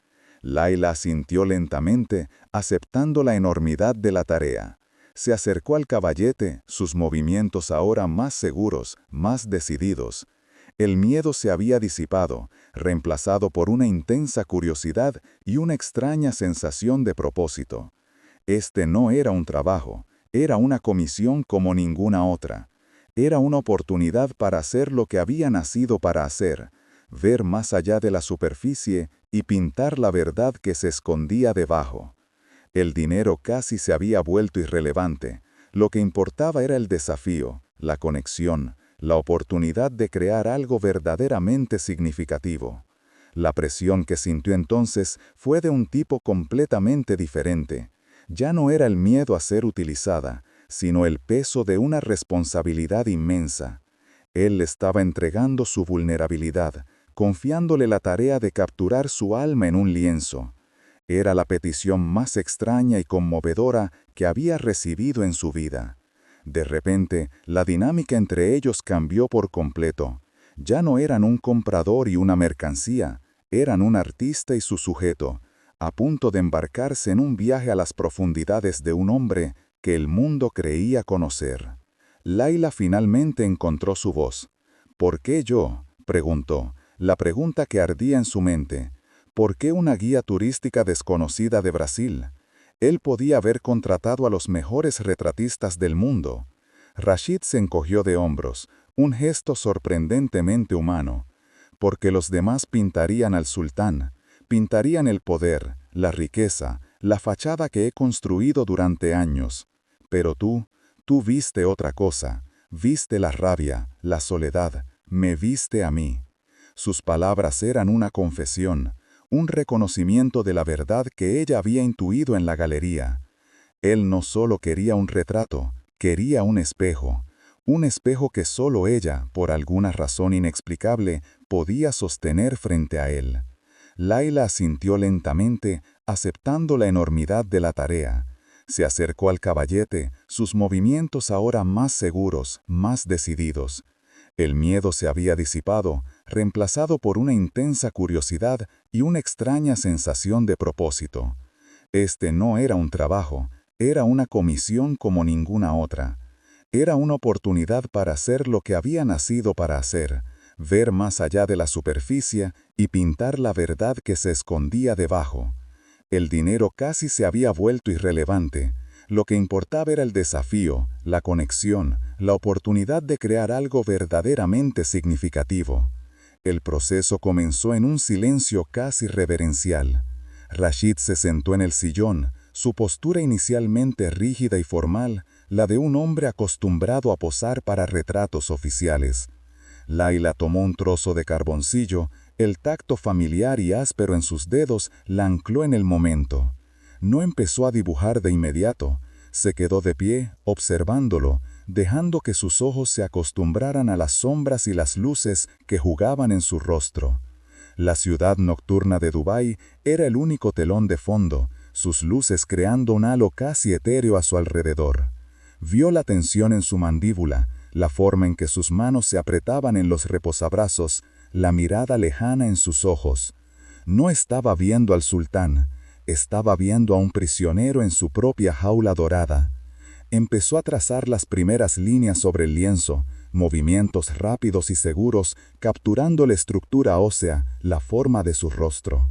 Laila asintió lentamente, aceptando la enormidad de la tarea. Se acercó al caballete, sus movimientos ahora más seguros, más decididos. El miedo se había disipado, reemplazado por una intensa curiosidad y una extraña sensación de propósito. Este no era un trabajo, era una comisión como ninguna otra. Era una oportunidad para hacer lo que había nacido para hacer, ver más allá de la superficie y pintar la verdad que se escondía debajo. El dinero casi se había vuelto irrelevante. Lo que importaba era el desafío, la conexión, la oportunidad de crear algo verdaderamente significativo. La presión que sintió entonces fue de un tipo completamente diferente. Ya no era el miedo a ser utilizada, sino el peso de una responsabilidad inmensa. Él le estaba entregando su vulnerabilidad, confiándole la tarea de capturar su alma en un lienzo. Era la petición más extraña y conmovedora que había recibido en su vida. De repente, la dinámica entre ellos cambió por completo. Ya no eran un comprador y una mercancía, eran un artista y su sujeto, a punto de embarcarse en un viaje a las profundidades de un hombre que el mundo creía conocer. Laila finalmente encontró su voz. ¿Por qué yo?, preguntó, la pregunta que ardía en su mente. ¿Por qué una guía turística desconocida de Brasil? Él podía haber contratado a los mejores retratistas del mundo. Rashid se encogió de hombros, un gesto sorprendentemente humano. Porque los demás pintarían al sultán, pintarían el poder, la riqueza, la fachada que he construido durante años. Pero tú viste otra cosa, viste la rabia, la soledad, me viste a mí. Sus palabras eran una confesión, un reconocimiento de la verdad que ella había intuido en la galería. Él no solo quería un retrato, quería un espejo que solo ella, por alguna razón inexplicable, podía sostener frente a él. Laila asintió lentamente, aceptando la enormidad de la tarea. Se acercó al caballete, sus movimientos ahora más seguros, más decididos. El miedo se había disipado, reemplazado por una intensa curiosidad y una extraña sensación de propósito. Este no era un trabajo, era una comisión como ninguna otra. Era una oportunidad para hacer lo que había nacido para hacer, ver más allá de la superficie y pintar la verdad que se escondía debajo. El dinero casi se había vuelto irrelevante. Lo que importaba era el desafío, la conexión, la oportunidad de crear algo verdaderamente significativo. El proceso comenzó en un silencio casi reverencial. Rashid se sentó en el sillón, su postura inicialmente rígida y formal, la de un hombre acostumbrado a posar para retratos oficiales. Laila tomó un trozo de carboncillo, el tacto familiar y áspero en sus dedos la ancló en el momento. No empezó a dibujar de inmediato, se quedó de pie, observándolo, dejando que sus ojos se acostumbraran a las sombras y las luces que jugaban en su rostro. La ciudad nocturna de Dubái era el único telón de fondo, sus luces creando un halo casi etéreo a su alrededor. Vio la tensión en su mandíbula, la forma en que sus manos se apretaban en los reposabrazos, la mirada lejana en sus ojos. No estaba viendo al sultán, estaba viendo a un prisionero en su propia jaula dorada. Empezó a trazar las primeras líneas sobre el lienzo, movimientos rápidos y seguros, capturando la estructura ósea, la forma de su rostro.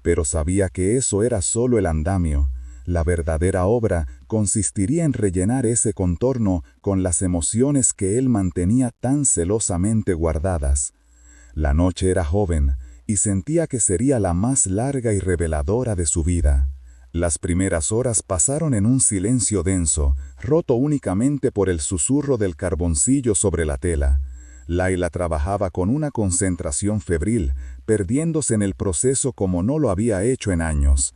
Pero sabía que eso era solo el andamio. La verdadera obra consistiría en rellenar ese contorno con las emociones que él mantenía tan celosamente guardadas. La noche era joven y sentía que sería la más larga y reveladora de su vida. Las primeras horas pasaron en un silencio denso, roto únicamente por el susurro del carboncillo sobre la tela. Laila trabajaba con una concentración febril, perdiéndose en el proceso como no lo había hecho en años.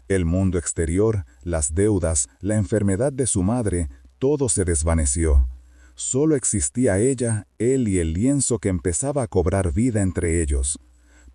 El mundo exterior, las deudas, la enfermedad de su madre, todo se desvaneció. Solo existía ella, él y el lienzo que empezaba a cobrar vida entre ellos.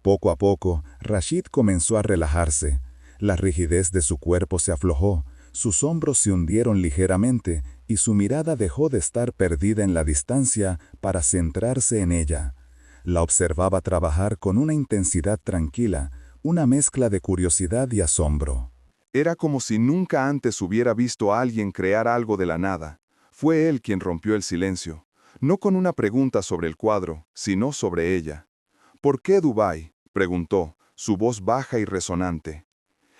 Poco a poco, Rashid comenzó a relajarse. La rigidez de su cuerpo se aflojó, sus hombros se hundieron ligeramente y su mirada dejó de estar perdida en la distancia para centrarse en ella. La observaba trabajar con una intensidad tranquila, una mezcla de curiosidad y asombro. Era como si nunca antes hubiera visto a alguien crear algo de la nada. Fue él quien rompió el silencio, no con una pregunta sobre el cuadro, sino sobre ella. ¿Por qué Dubái?, preguntó, su voz baja y resonante.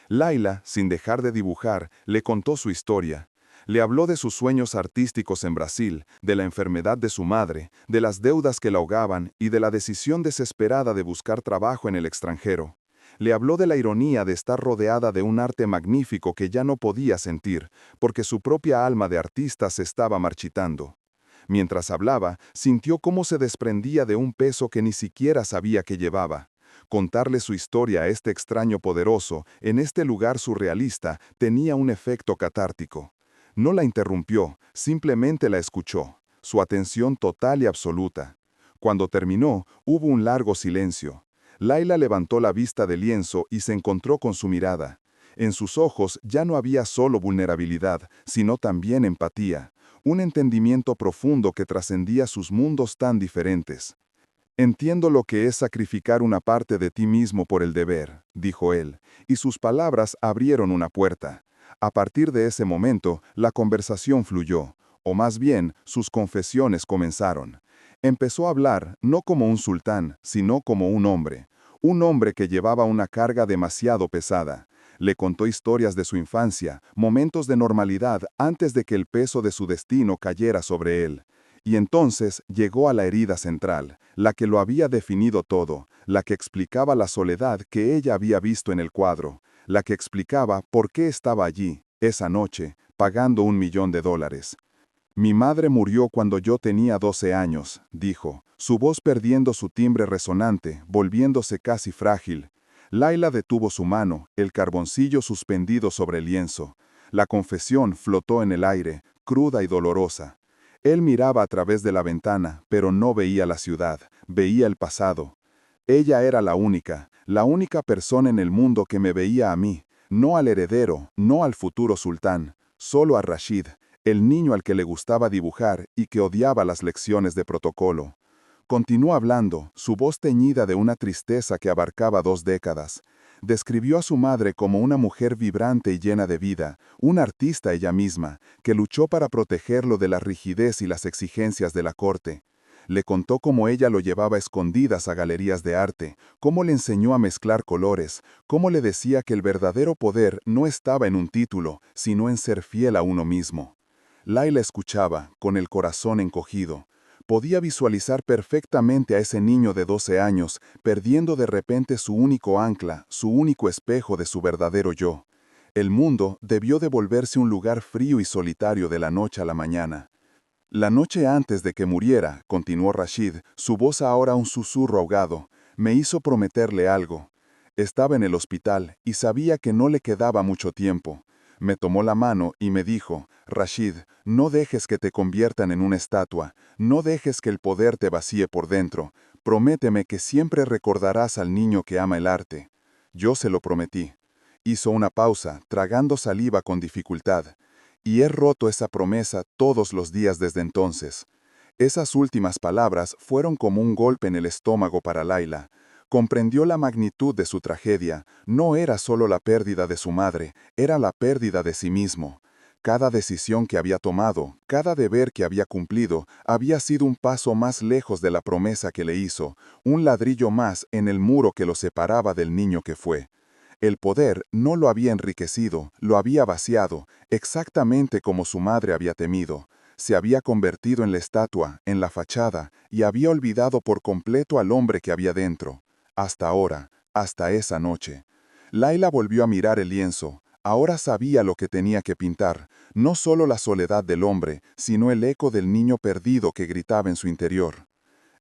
Laila, sin dejar de dibujar, le contó su historia. Le habló de sus sueños artísticos en Brasil, de la enfermedad de su madre, de las deudas que la ahogaban y de la decisión desesperada de buscar trabajo en el extranjero. Le habló de la ironía de estar rodeada de un arte magnífico que ya no podía sentir, porque su propia alma de artista se estaba marchitando. Mientras hablaba, sintió cómo se desprendía de un peso que ni siquiera sabía que llevaba. Contarle su historia a este extraño poderoso, en este lugar surrealista, tenía un efecto catártico. No la interrumpió, simplemente la escuchó, su atención total y absoluta. Cuando terminó, hubo un largo silencio. Laila levantó la vista del lienzo y se encontró con su mirada. En sus ojos ya no había solo vulnerabilidad, sino también empatía, un entendimiento profundo que trascendía sus mundos tan diferentes. «Entiendo lo que es sacrificar una parte de ti mismo por el deber», dijo él, y sus palabras abrieron una puerta. A partir de ese momento, la conversación fluyó, o más bien, sus confesiones comenzaron. Empezó a hablar, no como un sultán, sino como un hombre que llevaba una carga demasiado pesada. Le contó historias de su infancia, momentos de normalidad antes de que el peso de su destino cayera sobre él. Y entonces llegó a la herida central, la que lo había definido todo, la que explicaba la soledad que ella había visto en el cuadro, la que explicaba por qué estaba allí, esa noche, pagando $1.000.000. «Mi madre murió cuando yo tenía 12 años», dijo, su voz perdiendo su timbre resonante, volviéndose casi frágil. Laila detuvo su mano, el carboncillo suspendido sobre el lienzo. La confesión flotó en el aire, cruda y dolorosa. Él miraba a través de la ventana, pero no veía la ciudad, veía el pasado. Ella era la única persona en el mundo que me veía a mí, no al heredero, no al futuro sultán, solo a Rashid, el niño al que le gustaba dibujar y que odiaba las lecciones de protocolo. Continuó hablando, su voz teñida de una tristeza que abarcaba 2 décadas. Describió a su madre como una mujer vibrante y llena de vida, una artista ella misma, que luchó para protegerlo de la rigidez y las exigencias de la corte. Le contó cómo ella lo llevaba a escondidas a galerías de arte, cómo le enseñó a mezclar colores, cómo le decía que el verdadero poder no estaba en un título, sino en ser fiel a uno mismo. Laila escuchaba, con el corazón encogido. Podía visualizar perfectamente a ese niño de 12 años, perdiendo de repente su único ancla, su único espejo de su verdadero yo. El mundo debió de volverse un lugar frío y solitario de la noche a la mañana. «La noche antes de que muriera», continuó Rashid, su voz ahora un susurro ahogado, «me hizo prometerle algo. Estaba en el hospital y sabía que no le quedaba mucho tiempo. Me tomó la mano y me dijo, Rashid, no dejes que te conviertan en una estatua, no dejes que el poder te vacíe por dentro, prométeme que siempre recordarás al niño que ama el arte». Yo se lo prometí. Hizo una pausa, tragando saliva con dificultad. Y he roto esa promesa todos los días desde entonces. Esas últimas palabras fueron como un golpe en el estómago para Laila. Comprendió la magnitud de su tragedia. No era solo la pérdida de su madre, era la pérdida de sí mismo. Cada decisión que había tomado, cada deber que había cumplido, había sido un paso más lejos de la promesa que le hizo, un ladrillo más en el muro que lo separaba del niño que fue. El poder no lo había enriquecido, lo había vaciado, exactamente como su madre había temido. Se había convertido en la estatua, en la fachada, y había olvidado por completo al hombre que había dentro. Hasta ahora, hasta esa noche. Laila volvió a mirar el lienzo. Ahora sabía lo que tenía que pintar, no solo la soledad del hombre, sino el eco del niño perdido que gritaba en su interior.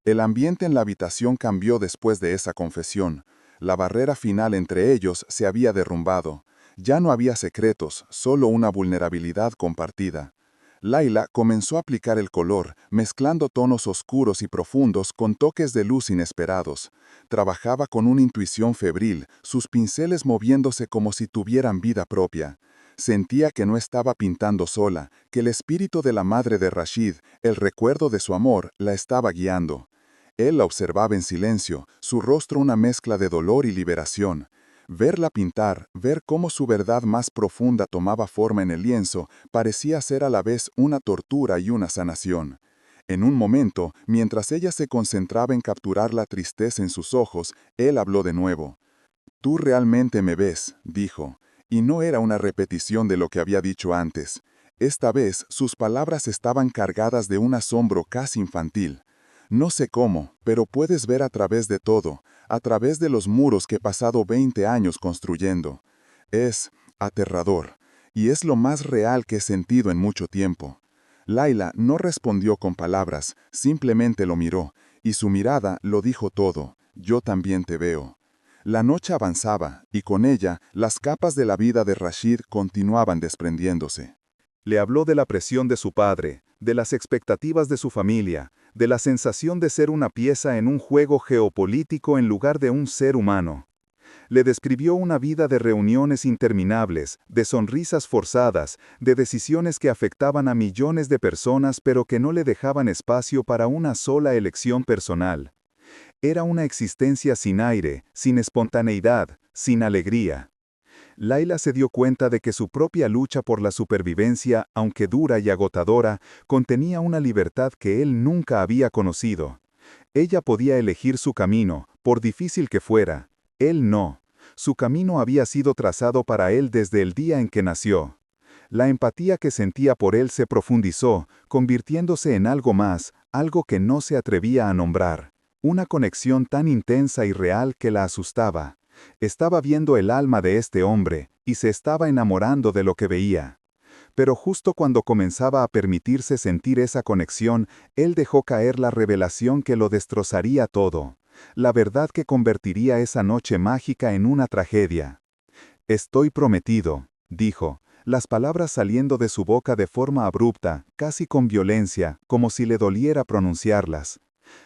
El ambiente en la habitación cambió después de esa confesión. La barrera final entre ellos se había derrumbado. Ya no había secretos, solo una vulnerabilidad compartida. Laila comenzó a aplicar el color, mezclando tonos oscuros y profundos con toques de luz inesperados. Trabajaba con una intuición febril, sus pinceles moviéndose como si tuvieran vida propia. Sentía que no estaba pintando sola, que el espíritu de la madre de Rashid, el recuerdo de su amor, la estaba guiando. Él la observaba en silencio, su rostro una mezcla de dolor y liberación. Verla pintar, ver cómo su verdad más profunda tomaba forma en el lienzo, parecía ser a la vez una tortura y una sanación. En un momento, mientras ella se concentraba en capturar la tristeza en sus ojos, él habló de nuevo. «Tú realmente me ves», dijo, y no era una repetición de lo que había dicho antes. Esta vez, sus palabras estaban cargadas de un asombro casi infantil. «No sé cómo, pero puedes ver a través de todo, a través de los muros que he pasado 20 años construyendo. Es aterrador, y es lo más real que he sentido en mucho tiempo». Laila no respondió con palabras, simplemente lo miró, y su mirada lo dijo todo. «Yo también te veo». La noche avanzaba, y con ella, las capas de la vida de Rashid continuaban desprendiéndose. Le habló de la presión de su padre, de las expectativas de su familia, de la sensación de ser una pieza en un juego geopolítico en lugar de un ser humano. Le describió una vida de reuniones interminables, de sonrisas forzadas, de decisiones que afectaban a millones de personas pero que no le dejaban espacio para una sola elección personal. Era una existencia sin aire, sin espontaneidad, sin alegría. Laila se dio cuenta de que su propia lucha por la supervivencia, aunque dura y agotadora, contenía una libertad que él nunca había conocido. Ella podía elegir su camino, por difícil que fuera. Él no. Su camino había sido trazado para él desde el día en que nació. La empatía que sentía por él se profundizó, convirtiéndose en algo más, algo que no se atrevía a nombrar. Una conexión tan intensa y real que la asustaba. Estaba viendo el alma de este hombre, y se estaba enamorando de lo que veía. Pero justo cuando comenzaba a permitirse sentir esa conexión, él dejó caer la revelación que lo destrozaría todo. La verdad que convertiría esa noche mágica en una tragedia. «Estoy prometido», dijo, las palabras saliendo de su boca de forma abrupta, casi con violencia, como si le doliera pronunciarlas.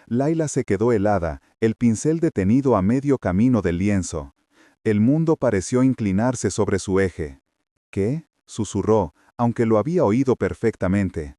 Laila se quedó helada, el pincel detenido a medio camino del lienzo. El mundo pareció inclinarse sobre su eje. «¿Qué?», susurró, aunque lo había oído perfectamente.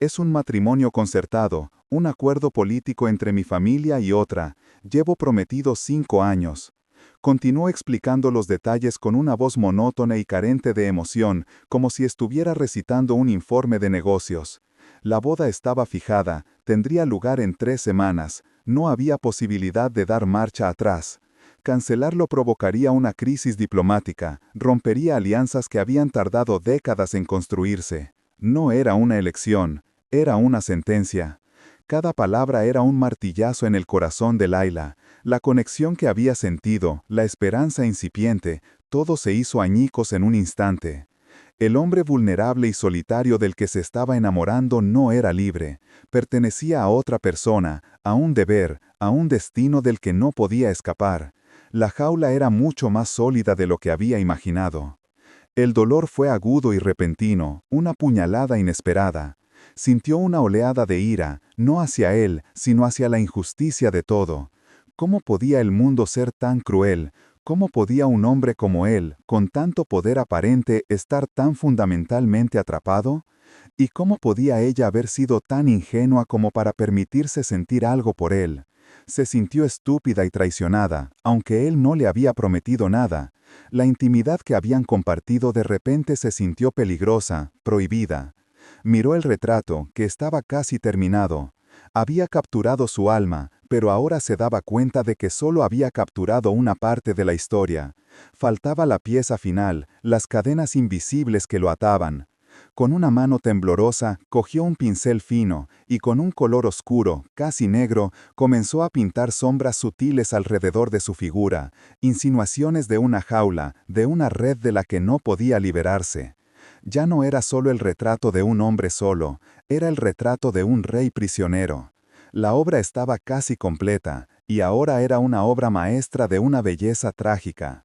«Es un matrimonio concertado, un acuerdo político entre mi familia y otra. Llevo prometido 5 años». Continuó explicando los detalles con una voz monótona y carente de emoción, como si estuviera recitando un informe de negocios. La boda estaba fijada, tendría lugar en 3 semanas, no había posibilidad de dar marcha atrás. Cancelarlo provocaría una crisis diplomática, rompería alianzas que habían tardado décadas en construirse. No era una elección, era una sentencia. Cada palabra era un martillazo en el corazón de Laila. La conexión que había sentido, la esperanza incipiente, todo se hizo añicos en un instante. El hombre vulnerable y solitario del que se estaba enamorando no era libre. Pertenecía a otra persona, a un deber, a un destino del que no podía escapar. La jaula era mucho más sólida de lo que había imaginado. El dolor fue agudo y repentino, una puñalada inesperada. Sintió una oleada de ira, no hacia él, sino hacia la injusticia de todo. ¿Cómo podía el mundo ser tan cruel? ¿Cómo podía un hombre como él, con tanto poder aparente, estar tan fundamentalmente atrapado? ¿Y cómo podía ella haber sido tan ingenua como para permitirse sentir algo por él? Se sintió estúpida y traicionada, aunque él no le había prometido nada. La intimidad que habían compartido de repente se sintió peligrosa, prohibida. Miró el retrato, que estaba casi terminado. Había capturado su alma, pero ahora se daba cuenta de que solo había capturado una parte de la historia. Faltaba la pieza final, las cadenas invisibles que lo ataban. Con una mano temblorosa, cogió un pincel fino, y con un color oscuro, casi negro, comenzó a pintar sombras sutiles alrededor de su figura, insinuaciones de una jaula, de una red de la que no podía liberarse. Ya no era solo el retrato de un hombre solo, era el retrato de un rey prisionero. La obra estaba casi completa, y ahora era una obra maestra de una belleza trágica.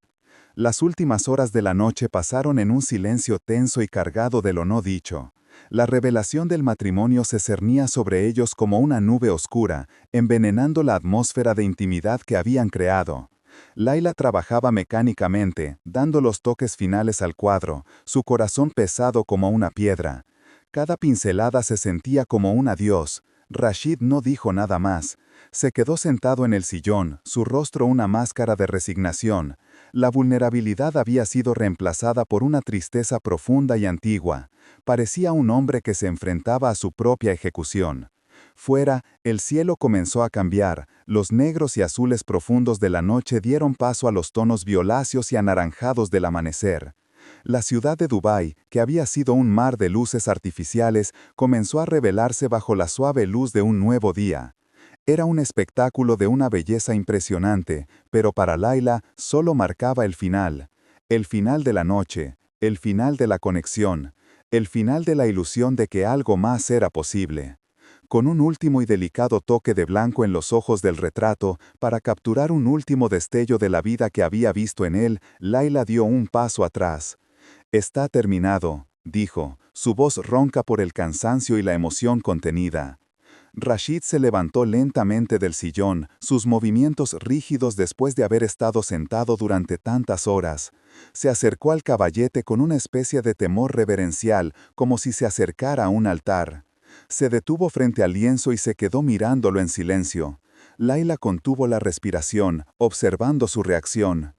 Las últimas horas de la noche pasaron en un silencio tenso y cargado de lo no dicho. La revelación del matrimonio se cernía sobre ellos como una nube oscura, envenenando la atmósfera de intimidad que habían creado. Laila trabajaba mecánicamente, dando los toques finales al cuadro, su corazón pesado como una piedra. Cada pincelada se sentía como un adiós. Rashid no dijo nada más. Se quedó sentado en el sillón, su rostro una máscara de resignación. La vulnerabilidad había sido reemplazada por una tristeza profunda y antigua. Parecía un hombre que se enfrentaba a su propia ejecución. Fuera, el cielo comenzó a cambiar, los negros y azules profundos de la noche dieron paso a los tonos violáceos y anaranjados del amanecer. La ciudad de Dubái, que había sido un mar de luces artificiales, comenzó a revelarse bajo la suave luz de un nuevo día. Era un espectáculo de una belleza impresionante, pero para Laila solo marcaba el final de la noche, el final de la conexión, el final de la ilusión de que algo más era posible. Con un último y delicado toque de blanco en los ojos del retrato, para capturar un último destello de la vida que había visto en él, Laila dio un paso atrás. «Está terminado», dijo, su voz ronca por el cansancio y la emoción contenida. Rashid se levantó lentamente del sillón, sus movimientos rígidos después de haber estado sentado durante tantas horas. Se acercó al caballete con una especie de temor reverencial, como si se acercara a un altar. Se detuvo frente al lienzo y se quedó mirándolo en silencio. Laila contuvo la respiración, observando su reacción.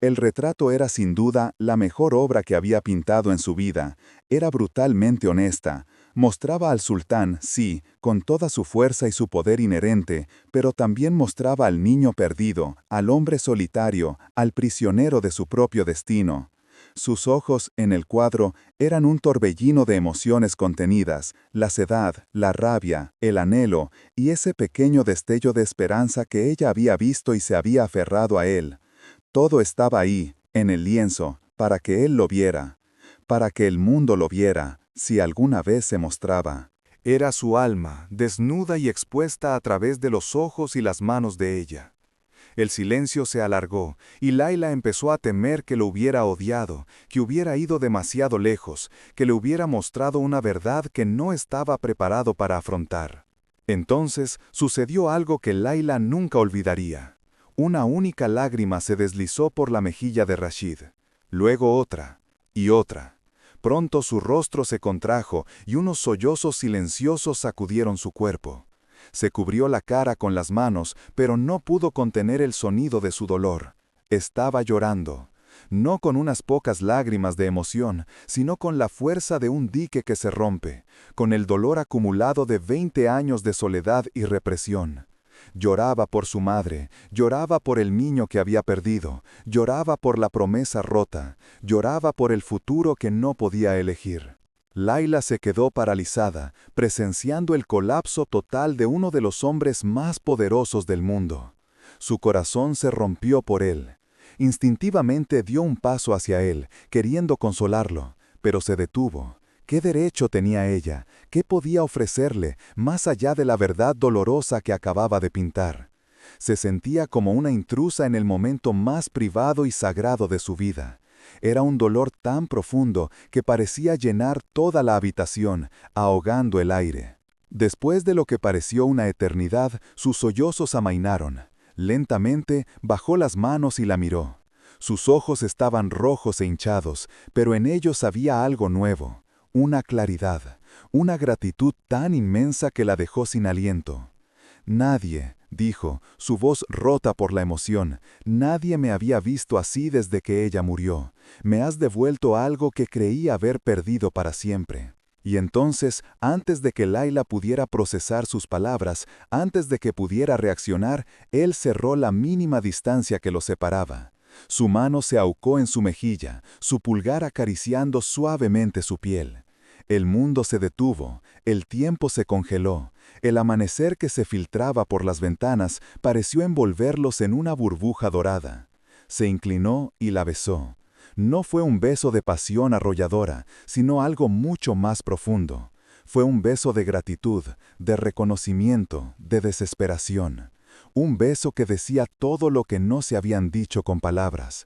El retrato era sin duda la mejor obra que había pintado en su vida. Era brutalmente honesta. Mostraba al sultán, sí, con toda su fuerza y su poder inherente, pero también mostraba al niño perdido, al hombre solitario, al prisionero de su propio destino. Sus ojos, en el cuadro, eran un torbellino de emociones contenidas, la sedad, la rabia, el anhelo, y ese pequeño destello de esperanza que ella había visto y se había aferrado a él. Todo estaba ahí, en el lienzo, para que él lo viera, para que el mundo lo viera, si alguna vez se mostraba. Era su alma, desnuda y expuesta a través de los ojos y las manos de ella. El silencio se alargó, y Laila empezó a temer que lo hubiera odiado, que hubiera ido demasiado lejos, que le hubiera mostrado una verdad que no estaba preparado para afrontar. Entonces sucedió algo que Laila nunca olvidaría. Una única lágrima se deslizó por la mejilla de Rashid, luego otra, y otra. Pronto su rostro se contrajo y unos sollozos silenciosos sacudieron su cuerpo. Se cubrió la cara con las manos, pero no pudo contener el sonido de su dolor. Estaba llorando, no con unas pocas lágrimas de emoción, sino con la fuerza de un dique que se rompe, con el dolor acumulado de 20 años de soledad y represión. Lloraba por su madre, lloraba por el niño que había perdido, lloraba por la promesa rota, lloraba por el futuro que no podía elegir. Laila se quedó paralizada, presenciando el colapso total de uno de los hombres más poderosos del mundo. Su corazón se rompió por él. Instintivamente dio un paso hacia él, queriendo consolarlo, pero se detuvo. ¿Qué derecho tenía ella? ¿Qué podía ofrecerle, más allá de la verdad dolorosa que acababa de pintar? Se sentía como una intrusa en el momento más privado y sagrado de su vida. Era un dolor tan profundo que parecía llenar toda la habitación, ahogando el aire. Después de lo que pareció una eternidad, sus sollozos amainaron. Lentamente bajó las manos y la miró. Sus ojos estaban rojos e hinchados, pero en ellos había algo nuevo. Una claridad, una gratitud tan inmensa que la dejó sin aliento. «Nadie», dijo, su voz rota por la emoción, «nadie me había visto así desde que ella murió. Me has devuelto algo que creí haber perdido para siempre». Y entonces, antes de que Laila pudiera procesar sus palabras, antes de que pudiera reaccionar, él cerró la mínima distancia que los separaba. Su mano se ahuecó en su mejilla, su pulgar acariciando suavemente su piel. El mundo se detuvo, el tiempo se congeló, el amanecer que se filtraba por las ventanas pareció envolverlos en una burbuja dorada. Se inclinó y la besó. No fue un beso de pasión arrolladora, sino algo mucho más profundo. Fue un beso de gratitud, de reconocimiento, de desesperación. Un beso que decía todo lo que no se habían dicho con palabras.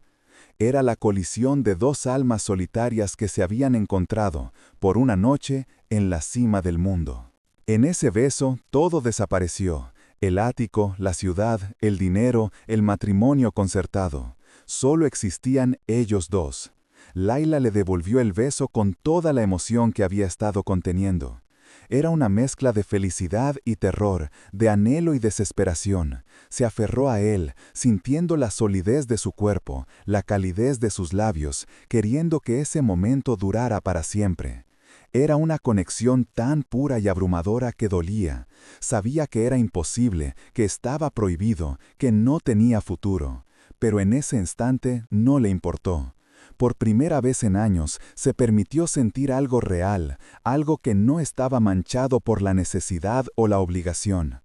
Era la colisión de dos almas solitarias que se habían encontrado, por una noche, en la cima del mundo. En ese beso todo desapareció: el ático, la ciudad, el dinero, el matrimonio concertado. Solo existían ellos dos. Laila le devolvió el beso con toda la emoción que había estado conteniendo. Era una mezcla de felicidad y terror, de anhelo y desesperación. Se aferró a él, sintiendo la solidez de su cuerpo, la calidez de sus labios, queriendo que ese momento durara para siempre. Era una conexión tan pura y abrumadora que dolía. Sabía que era imposible, que estaba prohibido, que no tenía futuro. Pero en ese instante no le importó. Por primera vez en años, se permitió sentir algo real, algo que no estaba manchado por la necesidad o la obligación.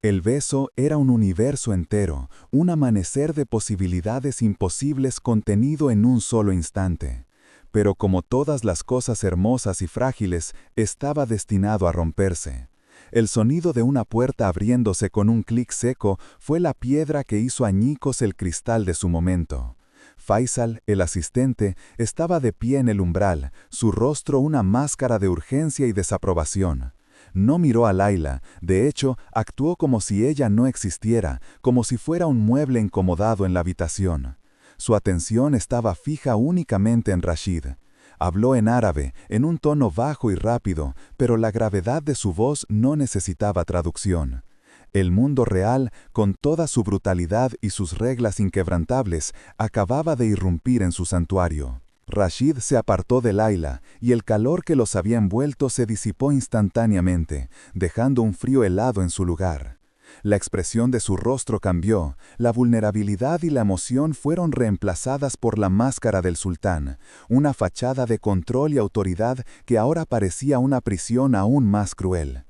El beso era un universo entero, un amanecer de posibilidades imposibles contenido en un solo instante. Pero como todas las cosas hermosas y frágiles, estaba destinado a romperse. El sonido de una puerta abriéndose con un clic seco fue la piedra que hizo añicos el cristal de su momento. Faisal, el asistente, estaba de pie en el umbral, su rostro una máscara de urgencia y desaprobación. No miró a Laila, de hecho, actuó como si ella no existiera, como si fuera un mueble incomodado en la habitación. Su atención estaba fija únicamente en Rashid. Habló en árabe, en un tono bajo y rápido, pero la gravedad de su voz no necesitaba traducción. El mundo real, con toda su brutalidad y sus reglas inquebrantables, acababa de irrumpir en su santuario. Rashid se apartó de Laila, y el calor que los había envuelto se disipó instantáneamente, dejando un frío helado en su lugar. La expresión de su rostro cambió, la vulnerabilidad y la emoción fueron reemplazadas por la máscara del sultán, una fachada de control y autoridad que ahora parecía una prisión aún más cruel.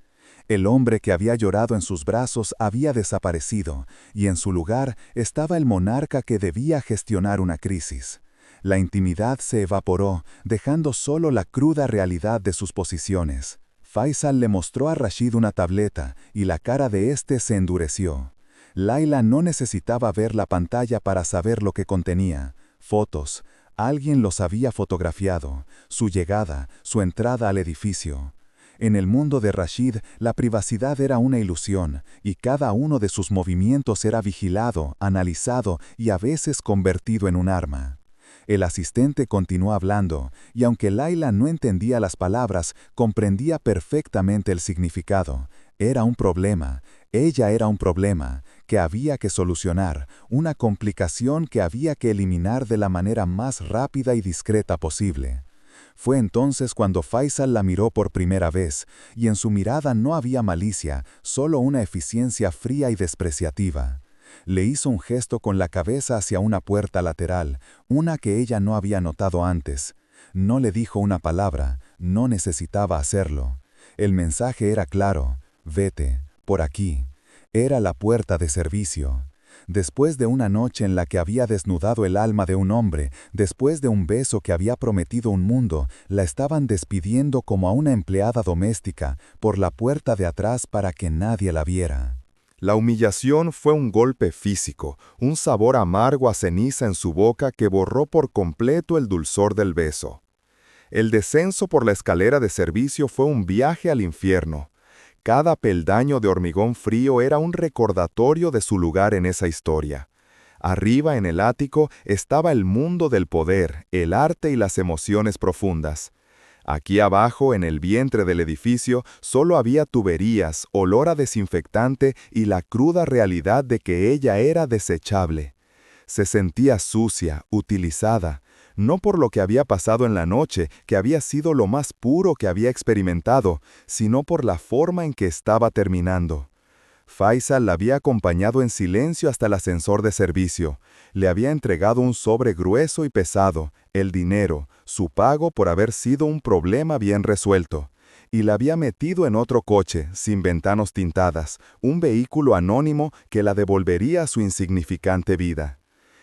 El hombre que había llorado en sus brazos había desaparecido, y en su lugar estaba el monarca que debía gestionar una crisis. La intimidad se evaporó, dejando solo la cruda realidad de sus posiciones. Faisal le mostró a Rashid una tableta, y la cara de éste se endureció. Laila no necesitaba ver la pantalla para saber lo que contenía. Fotos. Alguien los había fotografiado. Su llegada, su entrada al edificio. En el mundo de Rashid, la privacidad era una ilusión, y cada uno de sus movimientos era vigilado, analizado y a veces convertido en un arma. El asistente continuó hablando, y aunque Laila no entendía las palabras, comprendía perfectamente el significado. Era un problema, ella era un problema, que había que solucionar, una complicación que había que eliminar de la manera más rápida y discreta posible. Fue entonces cuando Faisal la miró por primera vez, y en su mirada no había malicia, solo una eficiencia fría y despreciativa. Le hizo un gesto con la cabeza hacia una puerta lateral, una que ella no había notado antes. No le dijo una palabra, no necesitaba hacerlo. El mensaje era claro: vete, por aquí. Era la puerta de servicio. Después de una noche en la que había desnudado el alma de un hombre, después de un beso que había prometido un mundo, la estaban despidiendo como a una empleada doméstica, por la puerta de atrás para que nadie la viera. La humillación fue un golpe físico, un sabor amargo a ceniza en su boca que borró por completo el dulzor del beso. El descenso por la escalera de servicio fue un viaje al infierno. Cada peldaño de hormigón frío era un recordatorio de su lugar en esa historia. Arriba, en el ático, estaba el mundo del poder, el arte y las emociones profundas. Aquí abajo, en el vientre del edificio, solo había tuberías, olor a desinfectante y la cruda realidad de que ella era desechable. Se sentía sucia, utilizada, no por lo que había pasado en la noche, que había sido lo más puro que había experimentado, sino por la forma en que estaba terminando. Faisal la había acompañado en silencio hasta el ascensor de servicio. Le había entregado un sobre grueso y pesado, el dinero, su pago por haber sido un problema bien resuelto. Y la había metido en otro coche, sin ventanas tintadas, un vehículo anónimo que la devolvería a su insignificante vida.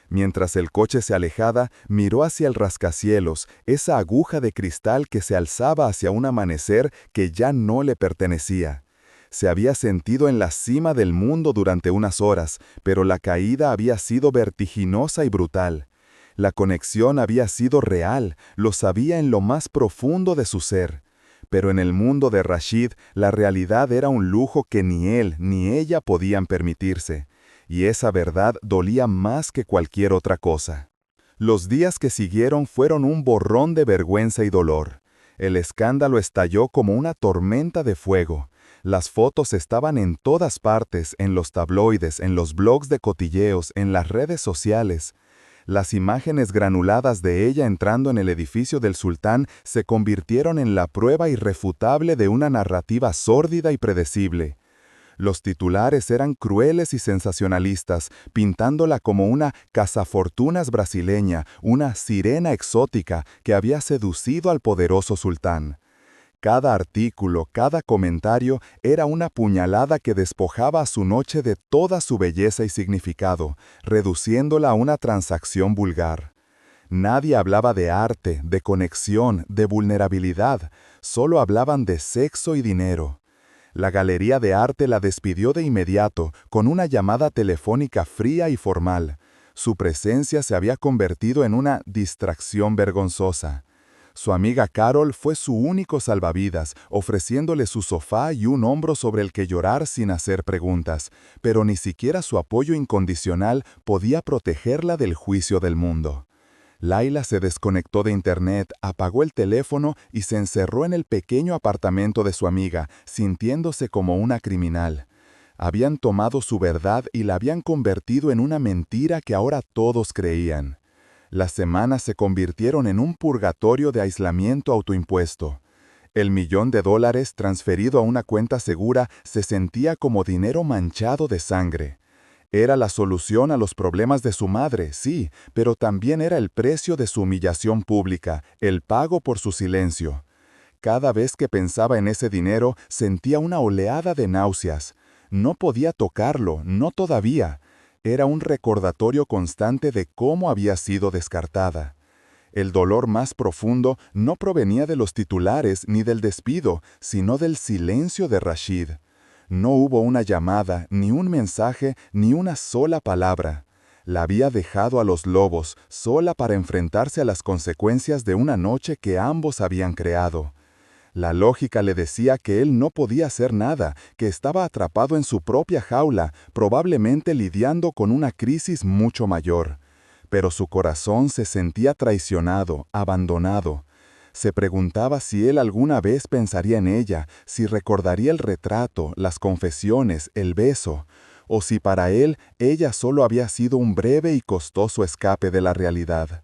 Mientras el coche se alejaba, miró hacia el rascacielos, esa aguja de cristal que se alzaba hacia un amanecer que ya no le pertenecía. Se había sentido en la cima del mundo durante unas horas, pero la caída había sido vertiginosa y brutal. La conexión había sido real, lo sabía en lo más profundo de su ser. Pero en el mundo de Rashid, la realidad era un lujo que ni él ni ella podían permitirse. Y esa verdad dolía más que cualquier otra cosa. Los días que siguieron fueron un borrón de vergüenza y dolor. El escándalo estalló como una tormenta de fuego. Las fotos estaban en todas partes, en los tabloides, en los blogs de cotilleos, en las redes sociales. Las imágenes granuladas de ella entrando en el edificio del sultán se convirtieron en la prueba irrefutable de una narrativa sórdida y predecible. Los titulares eran crueles y sensacionalistas, pintándola como una cazafortunas brasileña, una sirena exótica que había seducido al poderoso sultán. Cada artículo, cada comentario era una puñalada que despojaba a su noche de toda su belleza y significado, reduciéndola a una transacción vulgar. Nadie hablaba de arte, de conexión, de vulnerabilidad, solo hablaban de sexo y dinero. La galería de arte la despidió de inmediato, con una llamada telefónica fría y formal. Su presencia se había convertido en una distracción vergonzosa. Su amiga Carol fue su único salvavidas, ofreciéndole su sofá y un hombro sobre el que llorar sin hacer preguntas, pero ni siquiera su apoyo incondicional podía protegerla del juicio del mundo. Laila se desconectó de internet, apagó el teléfono y se encerró en el pequeño apartamento de su amiga, sintiéndose como una criminal. Habían tomado su verdad y la habían convertido en una mentira que ahora todos creían. Las semanas se convirtieron en un purgatorio de aislamiento autoimpuesto. El $1.000.000 transferido a una cuenta segura se sentía como dinero manchado de sangre. Era la solución a los problemas de su madre, sí, pero también era el precio de su humillación pública, el pago por su silencio. Cada vez que pensaba en ese dinero, sentía una oleada de náuseas. No podía tocarlo, no todavía. Era un recordatorio constante de cómo había sido descartada. El dolor más profundo no provenía de los titulares ni del despido, sino del silencio de Rashid. No hubo una llamada, ni un mensaje, ni una sola palabra. La había dejado a los lobos, sola para enfrentarse a las consecuencias de una noche que ambos habían creado. La lógica le decía que él no podía hacer nada, que estaba atrapado en su propia jaula, probablemente lidiando con una crisis mucho mayor. Pero su corazón se sentía traicionado, abandonado. Se preguntaba si él alguna vez pensaría en ella, si recordaría el retrato, las confesiones, el beso, o si para él ella solo había sido un breve y costoso escape de la realidad.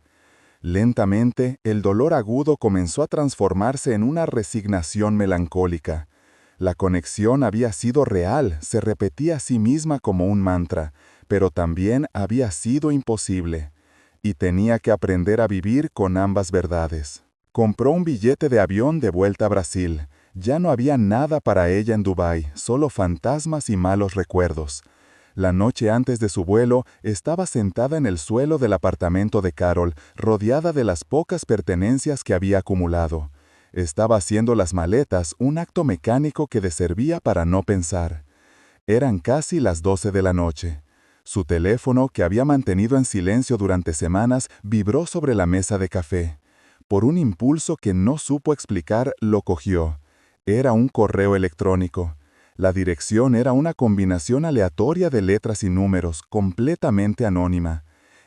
Lentamente, el dolor agudo comenzó a transformarse en una resignación melancólica. La conexión había sido real, se repetía a sí misma como un mantra, pero también había sido imposible. Y tenía que aprender a vivir con ambas verdades. Compró un billete de avión de vuelta a Brasil. Ya no había nada para ella en Dubái, solo fantasmas y malos recuerdos. La noche antes de su vuelo, estaba sentada en el suelo del apartamento de Carol, rodeada de las pocas pertenencias que había acumulado. Estaba haciendo las maletas, un acto mecánico que le servía para no pensar. Eran casi las 12 de la noche. Su teléfono, que había mantenido en silencio durante semanas, vibró sobre la mesa de café. Por un impulso que no supo explicar, lo cogió. Era un correo electrónico. La dirección era una combinación aleatoria de letras y números, completamente anónima.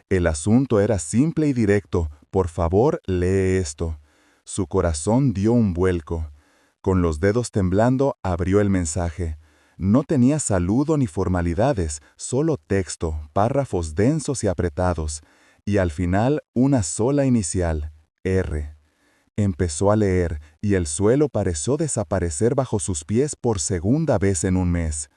El asunto era simple y directo. Por favor, lee esto. Su corazón dio un vuelco. Con los dedos temblando, abrió el mensaje. No tenía saludo ni formalidades, solo texto, párrafos densos y apretados. Y al final, una sola inicial. R. Empezó a leer, y el suelo pareció desaparecer bajo sus pies por segunda vez en un mes.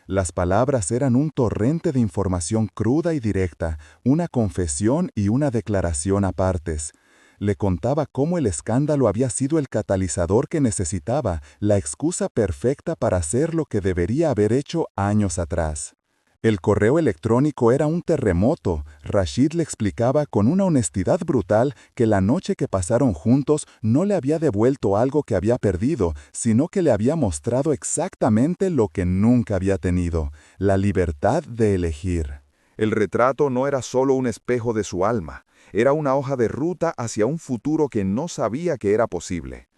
Las palabras eran un torrente de información cruda y directa, una confesión y una declaración a partes. Le contaba cómo el escándalo había sido el catalizador que necesitaba, la excusa perfecta para hacer lo que debería haber hecho años atrás. El correo electrónico era un terremoto. Rashid le explicaba con una honestidad brutal que la noche que pasaron juntos no le había devuelto algo que había perdido, sino que le había mostrado exactamente lo que nunca había tenido, la libertad de elegir. El retrato no era solo un espejo de su alma, era una hoja de ruta hacia un futuro que no sabía que era posible.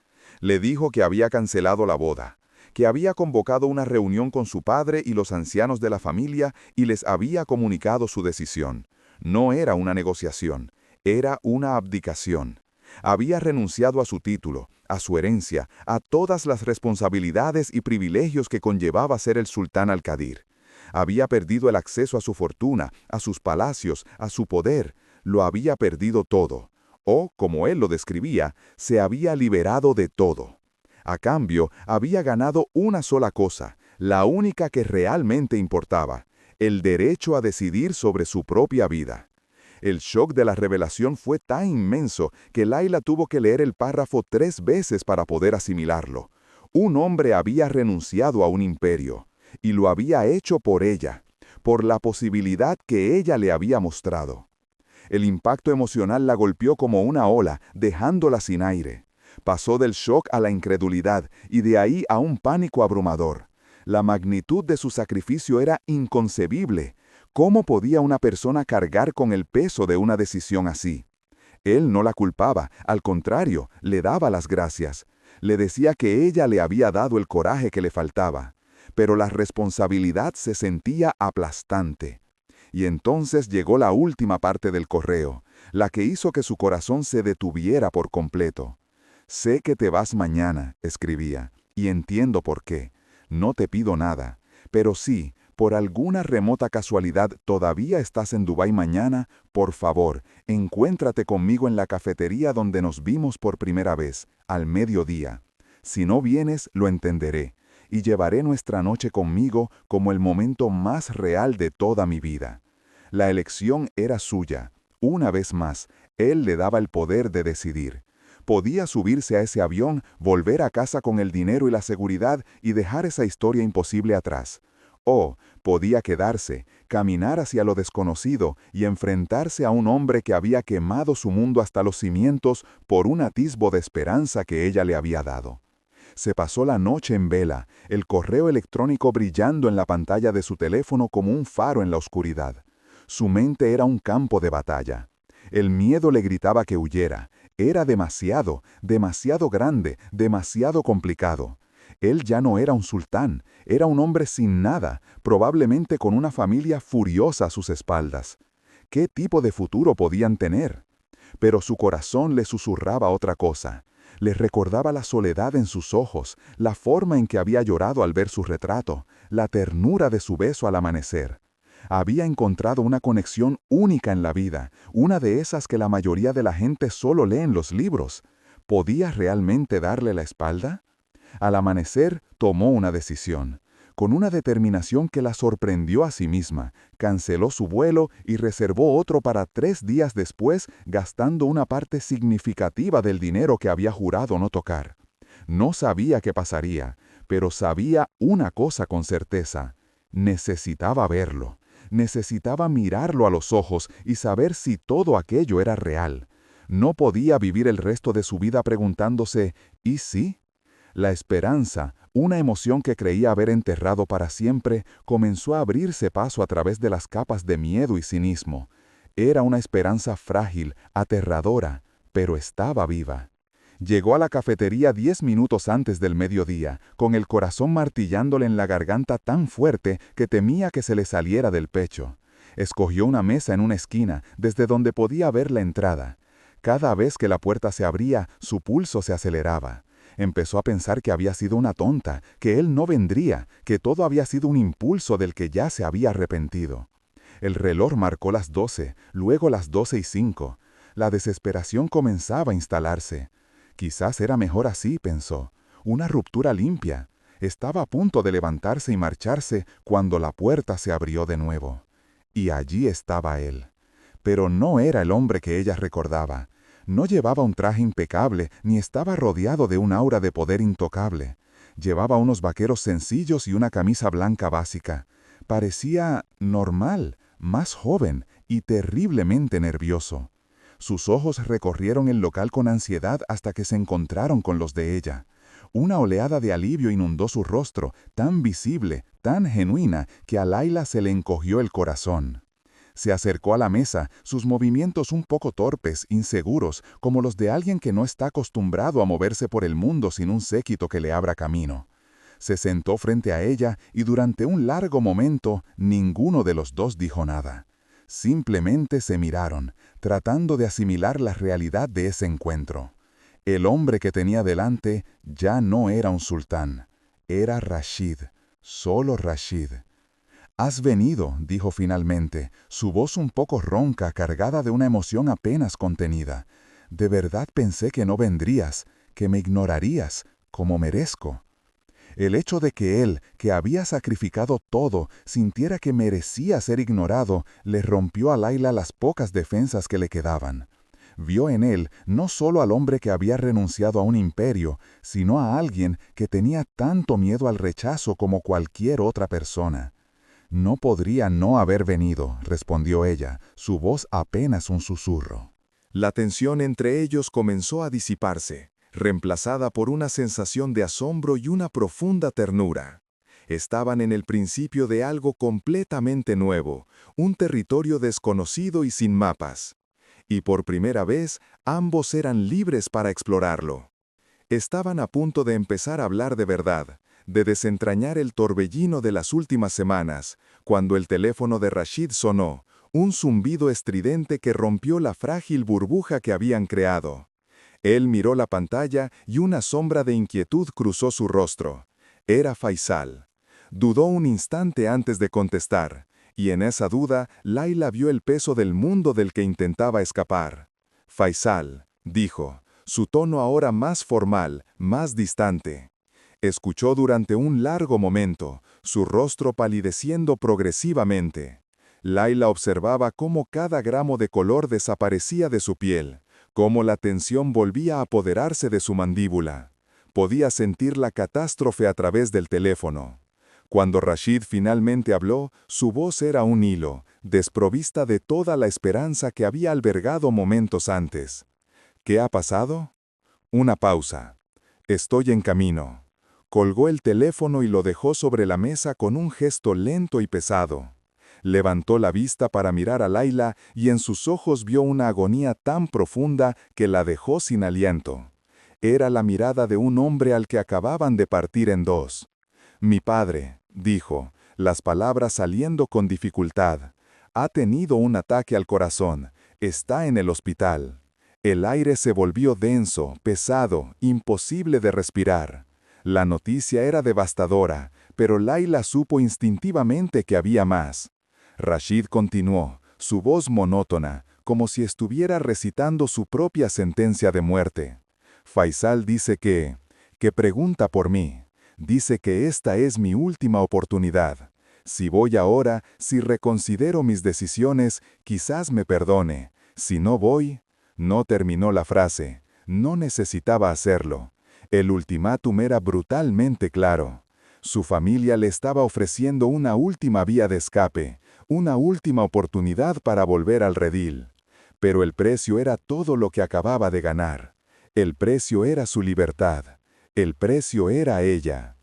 Le dijo que había cancelado la boda, que había convocado una reunión con su padre y los ancianos de la familia y les había comunicado su decisión. No era una negociación, era una abdicación. Había renunciado a su título, a su herencia, a todas las responsabilidades y privilegios que conllevaba ser el sultán Al-Qadir. Había perdido el acceso a su fortuna, a sus palacios, a su poder. Lo había perdido todo. O, como él lo describía, se había liberado de todo. A cambio, había ganado una sola cosa, la única que realmente importaba, el derecho a decidir sobre su propia vida. El shock de la revelación fue tan inmenso que Layla tuvo que leer el párrafo 3 veces para poder asimilarlo. Un hombre había renunciado a un imperio, y lo había hecho por ella, por la posibilidad que ella le había mostrado. El impacto emocional la golpeó como una ola, dejándola sin aire. Pasó del shock a la incredulidad y de ahí a un pánico abrumador. La magnitud de su sacrificio era inconcebible. ¿Cómo podía una persona cargar con el peso de una decisión así? Él no la culpaba, al contrario, le daba las gracias. Le decía que ella le había dado el coraje que le faltaba. Pero la responsabilidad se sentía aplastante. Y entonces llegó la última parte del correo, la que hizo que su corazón se detuviera por completo. «Sé que te vas mañana», escribía, «y entiendo por qué. No te pido nada. Pero si, por alguna remota casualidad todavía estás en Dubái mañana, por favor, encuéntrate conmigo en la cafetería donde nos vimos por primera vez, al mediodía. Si no vienes, lo entenderé, y llevaré nuestra noche conmigo como el momento más real de toda mi vida». La elección era suya. Una vez más, él le daba el poder de decidir. Podía subirse a ese avión, volver a casa con el dinero y la seguridad y dejar esa historia imposible atrás. O podía quedarse, caminar hacia lo desconocido y enfrentarse a un hombre que había quemado su mundo hasta los cimientos por un atisbo de esperanza que ella le había dado. Se pasó la noche en vela, el correo electrónico brillando en la pantalla de su teléfono como un faro en la oscuridad. Su mente era un campo de batalla. El miedo le gritaba que huyera. Era demasiado, demasiado grande, demasiado complicado. Él ya no era un sultán, era un hombre sin nada, probablemente con una familia furiosa a sus espaldas. ¿Qué tipo de futuro podían tener? Pero su corazón le susurraba otra cosa. Le recordaba la soledad en sus ojos, la forma en que había llorado al ver su retrato, la ternura de su beso al amanecer. Había encontrado una conexión única en la vida, una de esas que la mayoría de la gente solo lee en los libros. ¿Podía realmente darle la espalda? Al amanecer, tomó una decisión. Con una determinación que la sorprendió a sí misma, canceló su vuelo y reservó otro para 3 días después, gastando una parte significativa del dinero que había jurado no tocar. No sabía qué pasaría, pero sabía una cosa con certeza. Necesitaba verlo. Necesitaba mirarlo a los ojos y saber si todo aquello era real. No podía vivir el resto de su vida preguntándose, ¿y sí? La esperanza, una emoción que creía haber enterrado para siempre, comenzó a abrirse paso a través de las capas de miedo y cinismo. Era una esperanza frágil, aterradora, pero estaba viva. Llegó a la cafetería 10 minutos antes del mediodía, con el corazón martillándole en la garganta tan fuerte que temía que se le saliera del pecho. Escogió una mesa en una esquina, desde donde podía ver la entrada. Cada vez que la puerta se abría, su pulso se aceleraba. Empezó a pensar que había sido una tonta, que él no vendría, que todo había sido un impulso del que ya se había arrepentido. El reloj marcó las 12, luego las 12:05. La desesperación comenzaba a instalarse. Quizás era mejor así, pensó. Una ruptura limpia. Estaba a punto de levantarse y marcharse cuando la puerta se abrió de nuevo. Y allí estaba él. Pero no era el hombre que ella recordaba. No llevaba un traje impecable, ni estaba rodeado de un aura de poder intocable. Llevaba unos vaqueros sencillos y una camisa blanca básica. Parecía normal, más joven y terriblemente nervioso. Sus ojos recorrieron el local con ansiedad hasta que se encontraron con los de ella. Una oleada de alivio inundó su rostro, tan visible, tan genuina, que a Laila se le encogió el corazón. Se acercó a la mesa, sus movimientos un poco torpes, inseguros, como los de alguien que no está acostumbrado a moverse por el mundo sin un séquito que le abra camino. Se sentó frente a ella y durante un largo momento ninguno de los dos dijo nada. Simplemente se miraron, tratando de asimilar la realidad de ese encuentro. El hombre que tenía delante ya no era un sultán, era Rashid, solo Rashid. «Has venido», dijo finalmente, su voz un poco ronca, cargada de una emoción apenas contenida. «De verdad pensé que no vendrías, que me ignorarías, como merezco». El hecho de que él, que había sacrificado todo, sintiera que merecía ser ignorado, le rompió a Laila las pocas defensas que le quedaban. Vio en él no solo al hombre que había renunciado a un imperio, sino a alguien que tenía tanto miedo al rechazo como cualquier otra persona. «No podría no haber venido», respondió ella, su voz apenas un susurro. La tensión entre ellos comenzó a disiparse, reemplazada por una sensación de asombro y una profunda ternura. Estaban en el principio de algo completamente nuevo, un territorio desconocido y sin mapas. Y por primera vez, ambos eran libres para explorarlo. Estaban a punto de empezar a hablar de verdad, de desentrañar el torbellino de las últimas semanas, cuando el teléfono de Rashid sonó, un zumbido estridente que rompió la frágil burbuja que habían creado. Él miró la pantalla y una sombra de inquietud cruzó su rostro. Era Faisal. Dudó un instante antes de contestar, y en esa duda, Laila vio el peso del mundo del que intentaba escapar. «Faisal», dijo, su tono ahora más formal, más distante. Escuchó durante un largo momento, su rostro palideciendo progresivamente. Laila observaba cómo cada gramo de color desaparecía de su piel, cómo la tensión volvía a apoderarse de su mandíbula. Podía sentir la catástrofe a través del teléfono. Cuando Rashid finalmente habló, su voz era un hilo, desprovista de toda la esperanza que había albergado momentos antes. «¿Qué ha pasado?» Una pausa. «Estoy en camino». Colgó el teléfono y lo dejó sobre la mesa con un gesto lento y pesado. Levantó la vista para mirar a Laila y en sus ojos vio una agonía tan profunda que la dejó sin aliento. Era la mirada de un hombre al que acababan de partir en dos. «Mi padre», dijo, las palabras saliendo con dificultad, «ha tenido un ataque al corazón, está en el hospital». El aire se volvió denso, pesado, imposible de respirar. La noticia era devastadora, pero Laila supo instintivamente que había más. Rashid continuó, su voz monótona, como si estuviera recitando su propia sentencia de muerte. «Faisal dice que pregunta por mí. Dice que esta es mi última oportunidad. Si voy ahora, si reconsidero mis decisiones, quizás me perdone. Si no voy...» No terminó la frase. No necesitaba hacerlo. El ultimátum era brutalmente claro. Su familia le estaba ofreciendo una última vía de escape, una última oportunidad para volver al redil. Pero el precio era todo lo que acababa de ganar. El precio era su libertad. El precio era ella.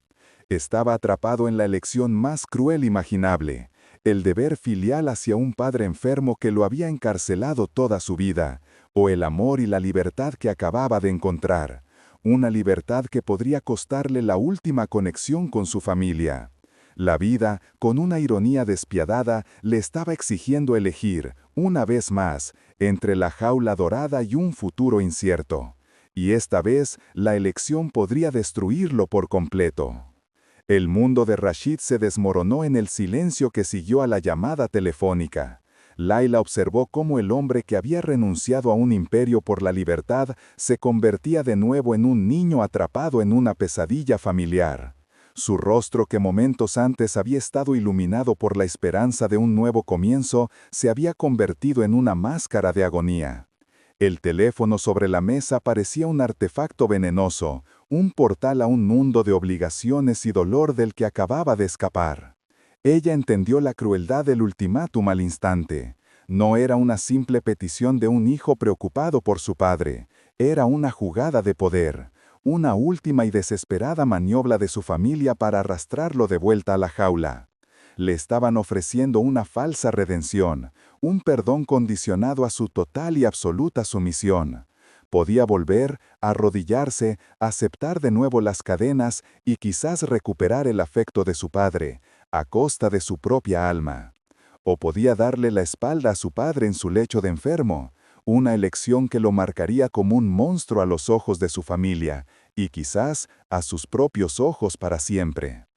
Estaba atrapado en la elección más cruel imaginable, el deber filial hacia un padre enfermo que lo había encarcelado toda su vida, o el amor y la libertad que acababa de encontrar, una libertad que podría costarle la última conexión con su familia. La vida, con una ironía despiadada, le estaba exigiendo elegir, una vez más, entre la jaula dorada y un futuro incierto. Y esta vez, la elección podría destruirlo por completo. El mundo de Rashid se desmoronó en el silencio que siguió a la llamada telefónica. Laila observó cómo el hombre que había renunciado a un imperio por la libertad se convertía de nuevo en un niño atrapado en una pesadilla familiar. Su rostro, que momentos antes había estado iluminado por la esperanza de un nuevo comienzo, se había convertido en una máscara de agonía. El teléfono sobre la mesa parecía un artefacto venenoso, un portal a un mundo de obligaciones y dolor del que acababa de escapar. Ella entendió la crueldad del ultimátum al instante. No era una simple petición de un hijo preocupado por su padre, era una jugada de poder, una última y desesperada maniobra de su familia para arrastrarlo de vuelta a la jaula. Le estaban ofreciendo una falsa redención, un perdón condicionado a su total y absoluta sumisión. Podía volver, arrodillarse, aceptar de nuevo las cadenas y quizás recuperar el afecto de su padre, a costa de su propia alma. O podía darle la espalda a su padre en su lecho de enfermo, una elección que lo marcaría como un monstruo a los ojos de su familia, y quizás a sus propios ojos para siempre.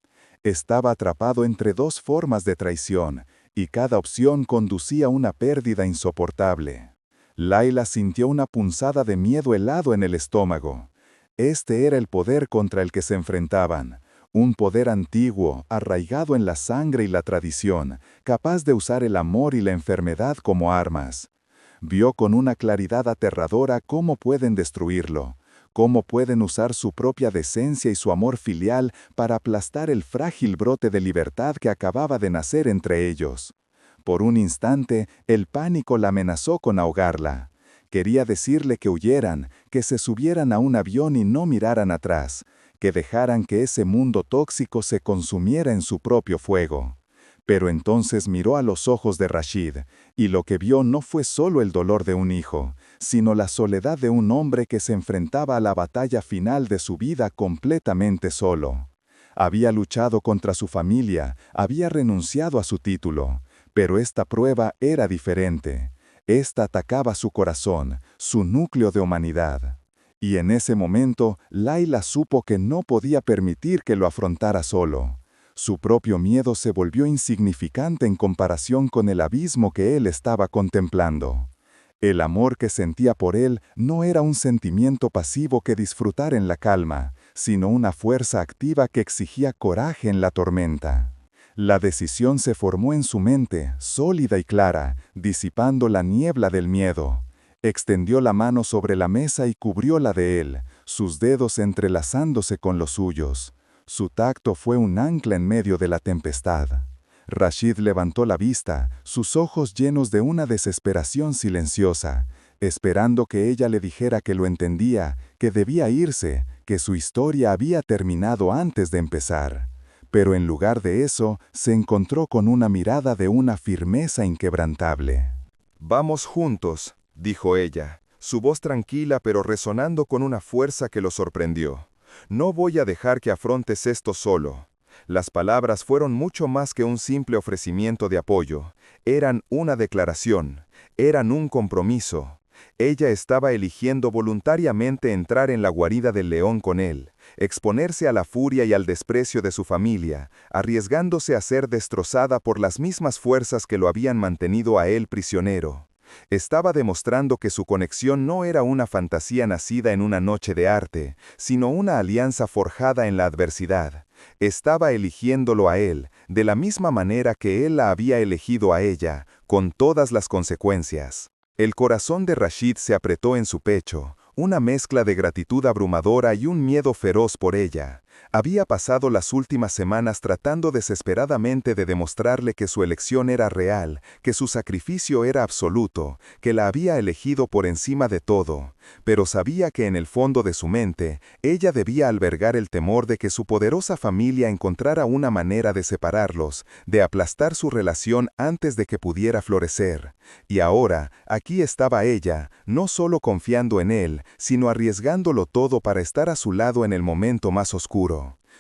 Estaba atrapado entre dos formas de traición, y cada opción conducía a una pérdida insoportable. Laila sintió una punzada de miedo helado en el estómago. Este era el poder contra el que se enfrentaban. Un poder antiguo, arraigado en la sangre y la tradición, capaz de usar el amor y la enfermedad como armas. Vio con una claridad aterradora cómo pueden destruirlo, cómo pueden usar su propia decencia y su amor filial para aplastar el frágil brote de libertad que acababa de nacer entre ellos. Por un instante, el pánico la amenazó con ahogarla. Quería decirle que huyeran, que se subieran a un avión y no miraran atrás, que dejaran que ese mundo tóxico se consumiera en su propio fuego. Pero entonces miró a los ojos de Rashid, y lo que vio no fue solo el dolor de un hijo, sino la soledad de un hombre que se enfrentaba a la batalla final de su vida completamente solo. Había luchado contra su familia, había renunciado a su título, pero esta prueba era diferente. Esta atacaba su corazón, su núcleo de humanidad. Y en ese momento, Laila supo que no podía permitir que lo afrontara solo. Su propio miedo se volvió insignificante en comparación con el abismo que él estaba contemplando. El amor que sentía por él no era un sentimiento pasivo que disfrutar en la calma, sino una fuerza activa que exigía coraje en la tormenta. La decisión se formó en su mente, sólida y clara, disipando la niebla del miedo. Extendió la mano sobre la mesa y cubrió la de él, sus dedos entrelazándose con los suyos. Su tacto fue un ancla en medio de la tempestad. Rashid levantó la vista, sus ojos llenos de una desesperación silenciosa, esperando que ella le dijera que lo entendía, que debía irse, que su historia había terminado antes de empezar. Pero en lugar de eso, se encontró con una mirada de una firmeza inquebrantable. «Vamos juntos», dijo ella, su voz tranquila pero resonando con una fuerza que lo sorprendió. «No voy a dejar que afrontes esto solo». Las palabras fueron mucho más que un simple ofrecimiento de apoyo. Eran una declaración, eran un compromiso. Ella estaba eligiendo voluntariamente entrar en la guarida del león con él, exponerse a la furia y al desprecio de su familia, arriesgándose a ser destrozada por las mismas fuerzas que lo habían mantenido a él prisionero. Estaba demostrando que su conexión no era una fantasía nacida en una noche de arte, sino una alianza forjada en la adversidad. Estaba eligiéndolo a él, de la misma manera que él la había elegido a ella, con todas las consecuencias. El corazón de Rashid se apretó en su pecho, una mezcla de gratitud abrumadora y un miedo feroz por ella. Había pasado las últimas semanas tratando desesperadamente de demostrarle que su elección era real, que su sacrificio era absoluto, que la había elegido por encima de todo, pero sabía que en el fondo de su mente, ella debía albergar el temor de que su poderosa familia encontrara una manera de separarlos, de aplastar su relación antes de que pudiera florecer. Y ahora, aquí estaba ella, no solo confiando en él, sino arriesgándolo todo para estar a su lado en el momento más oscuro.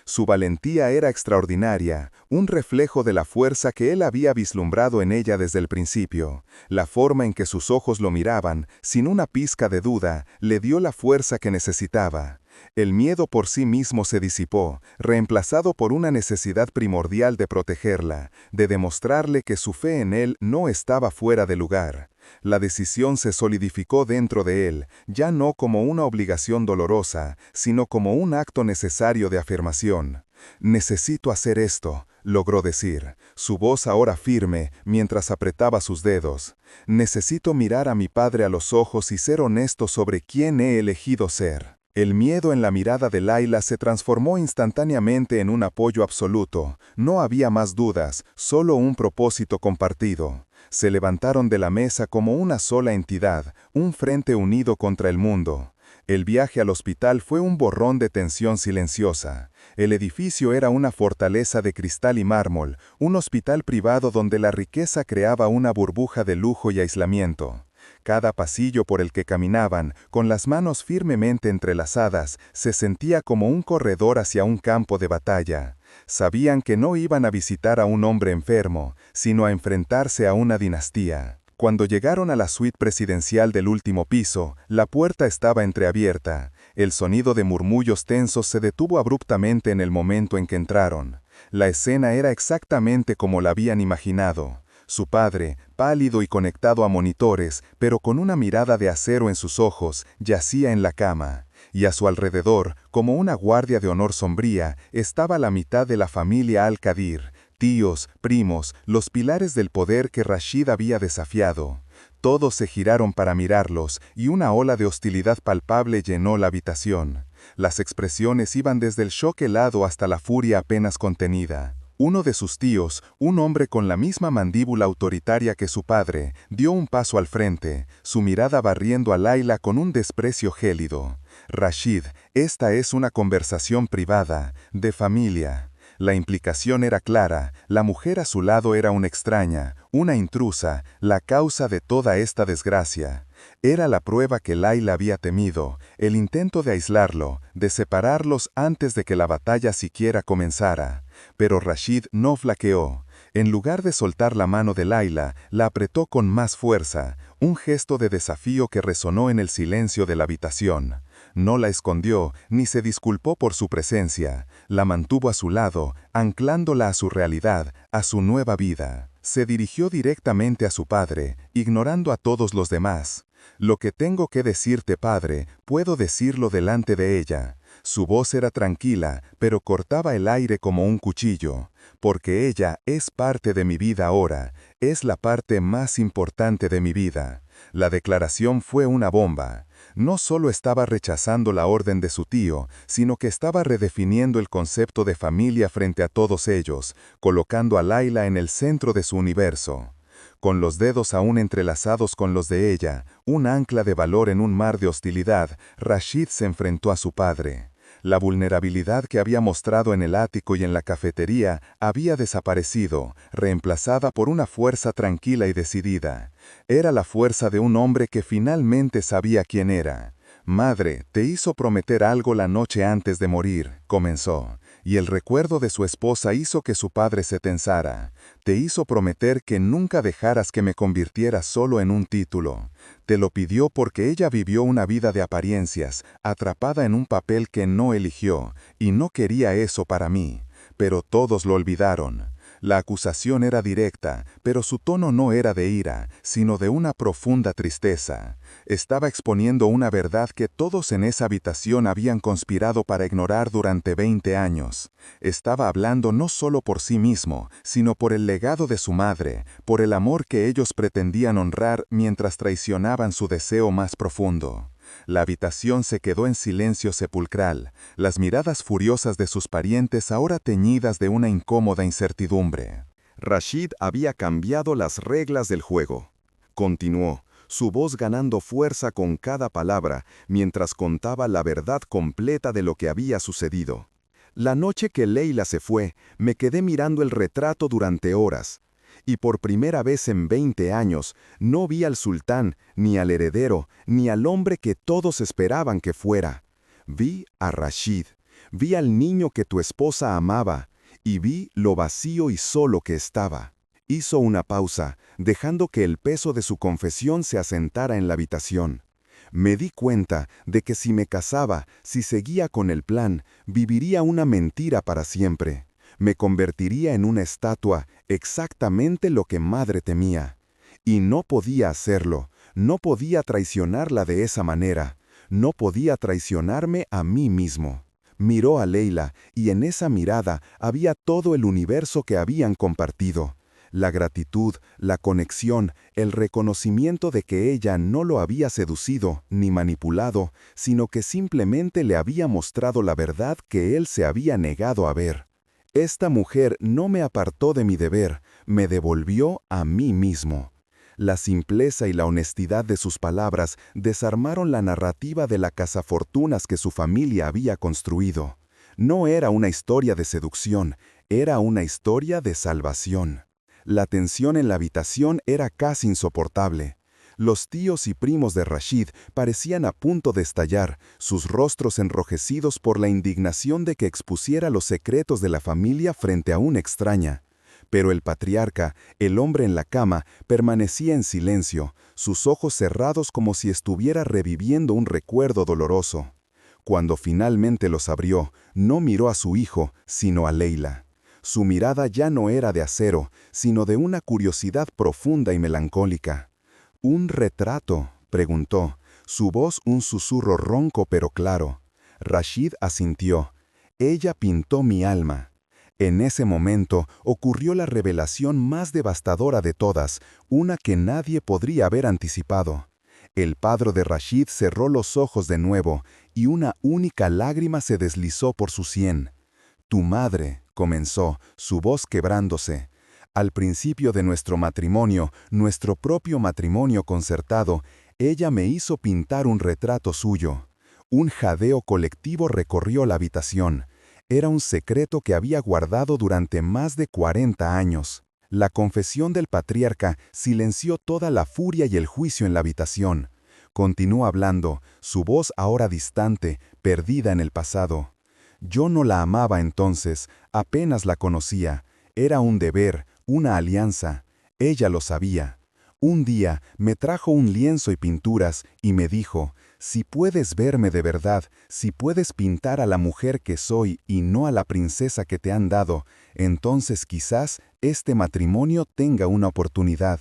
Su valentía era extraordinaria, un reflejo de la fuerza que él había vislumbrado en ella desde el principio. La forma en que sus ojos lo miraban, sin una pizca de duda, le dio la fuerza que necesitaba. El miedo por sí mismo se disipó, reemplazado por una necesidad primordial de protegerla, de demostrarle que su fe en él no estaba fuera de lugar. La decisión se solidificó dentro de él, ya no como una obligación dolorosa, sino como un acto necesario de afirmación. «Necesito hacer esto», logró decir, su voz ahora firme mientras apretaba sus dedos. «Necesito mirar a mi padre a los ojos y ser honesto sobre quién he elegido ser». El miedo en la mirada de Laila se transformó instantáneamente en un apoyo absoluto. No había más dudas, solo un propósito compartido. Se levantaron de la mesa como una sola entidad, un frente unido contra el mundo. El viaje al hospital fue un borrón de tensión silenciosa. El edificio era una fortaleza de cristal y mármol, un hospital privado donde la riqueza creaba una burbuja de lujo y aislamiento. Cada pasillo por el que caminaban, con las manos firmemente entrelazadas, se sentía como un corredor hacia un campo de batalla. Sabían que no iban a visitar a un hombre enfermo, sino a enfrentarse a una dinastía. Cuando llegaron a la suite presidencial del último piso, la puerta estaba entreabierta. El sonido de murmullos tensos se detuvo abruptamente en el momento en que entraron. La escena era exactamente como la habían imaginado. Su padre, pálido y conectado a monitores, pero con una mirada de acero en sus ojos, yacía en la cama. Y a su alrededor, como una guardia de honor sombría, estaba la mitad de la familia Al-Qadir, tíos, primos, los pilares del poder que Rashid había desafiado. Todos se giraron para mirarlos, y una ola de hostilidad palpable llenó la habitación. Las expresiones iban desde el shock helado hasta la furia apenas contenida. Uno de sus tíos, un hombre con la misma mandíbula autoritaria que su padre, dio un paso al frente, su mirada barriendo a Laila con un desprecio gélido. Rashid, esta es una conversación privada, de familia. La implicación era clara, la mujer a su lado era una extraña, una intrusa, la causa de toda esta desgracia. Era la prueba que Laila había temido, el intento de aislarlo, de separarlos antes de que la batalla siquiera comenzara. Pero Rashid no flaqueó. En lugar de soltar la mano de Laila, la apretó con más fuerza, un gesto de desafío que resonó en el silencio de la habitación. No la escondió, ni se disculpó por su presencia. La mantuvo a su lado, anclándola a su realidad, a su nueva vida. Se dirigió directamente a su padre, ignorando a todos los demás. Lo que tengo que decirte, padre, puedo decirlo delante de ella. Su voz era tranquila, pero cortaba el aire como un cuchillo. Porque ella es parte de mi vida ahora, es la parte más importante de mi vida. La declaración fue una bomba. No solo estaba rechazando la orden de su tío, sino que estaba redefiniendo el concepto de familia frente a todos ellos, colocando a Laila en el centro de su universo. Con los dedos aún entrelazados con los de ella, un ancla de valor en un mar de hostilidad, Rashid se enfrentó a su padre. La vulnerabilidad que había mostrado en el ático y en la cafetería había desaparecido, reemplazada por una fuerza tranquila y decidida. Era la fuerza de un hombre que finalmente sabía quién era. «Madre, te hizo prometer algo la noche antes de morir», comenzó, y el recuerdo de su esposa hizo que su padre se tensara. «Te hizo prometer que nunca dejaras que me convirtiera solo en un título. Te lo pidió porque ella vivió una vida de apariencias, atrapada en un papel que no eligió, y no quería eso para mí. Pero todos lo olvidaron». La acusación era directa, pero su tono no era de ira, sino de una profunda tristeza. Estaba exponiendo una verdad que todos en esa habitación habían conspirado para ignorar durante 20 años. Estaba hablando no solo por sí mismo, sino por el legado de su madre, por el amor que ellos pretendían honrar mientras traicionaban su deseo más profundo. La habitación se quedó en silencio sepulcral, las miradas furiosas de sus parientes ahora teñidas de una incómoda incertidumbre. Rashid había cambiado las reglas del juego. Continuó, su voz ganando fuerza con cada palabra, mientras contaba la verdad completa de lo que había sucedido. La noche que Leila se fue, me quedé mirando el retrato durante horas. Y por primera vez en 20 años, no vi al sultán, ni al heredero, ni al hombre que todos esperaban que fuera. Vi a Rashid, vi al niño que tu esposa amaba, y vi lo vacío y solo que estaba. Hizo una pausa, dejando que el peso de su confesión se asentara en la habitación. Me di cuenta de que si me casaba, si seguía con el plan, viviría una mentira para siempre. Me convertiría en una estatua, exactamente lo que madre temía. Y no podía hacerlo, no podía traicionarla de esa manera, no podía traicionarme a mí mismo. Miró a Leila, y en esa mirada había todo el universo que habían compartido. La gratitud, la conexión, el reconocimiento de que ella no lo había seducido ni manipulado, sino que simplemente le había mostrado la verdad que él se había negado a ver. Esta mujer no me apartó de mi deber, me devolvió a mí mismo. La simpleza y la honestidad de sus palabras desarmaron la narrativa de la cazafortunas que su familia había construido. No era una historia de seducción, era una historia de salvación. La tensión en la habitación era casi insoportable. Los tíos y primos de Rashid parecían a punto de estallar, sus rostros enrojecidos por la indignación de que expusiera los secretos de la familia frente a una extraña. Pero el patriarca, el hombre en la cama, permanecía en silencio, sus ojos cerrados como si estuviera reviviendo un recuerdo doloroso. Cuando finalmente los abrió, no miró a su hijo, sino a Leila. Su mirada ya no era de acero, sino de una curiosidad profunda y melancólica. «¿Un retrato?», preguntó, su voz un susurro ronco pero claro. Rashid asintió. «Ella pintó mi alma». En ese momento ocurrió la revelación más devastadora de todas, una que nadie podría haber anticipado. El padre de Rashid cerró los ojos de nuevo, y una única lágrima se deslizó por su sien. «Tu madre», comenzó, su voz quebrándose. «Al principio de nuestro matrimonio, nuestro propio matrimonio concertado, ella me hizo pintar un retrato suyo». Un jadeo colectivo recorrió la habitación. Era un secreto que había guardado durante más de 40 años. La confesión del patriarca silenció toda la furia y el juicio en la habitación. Continuó hablando, su voz ahora distante, perdida en el pasado. «Yo no la amaba entonces, apenas la conocía. Era un deber, una alianza. Ella lo sabía. Un día me trajo un lienzo y pinturas y me dijo, si puedes verme de verdad, si puedes pintar a la mujer que soy y no a la princesa que te han dado, entonces quizás este matrimonio tenga una oportunidad».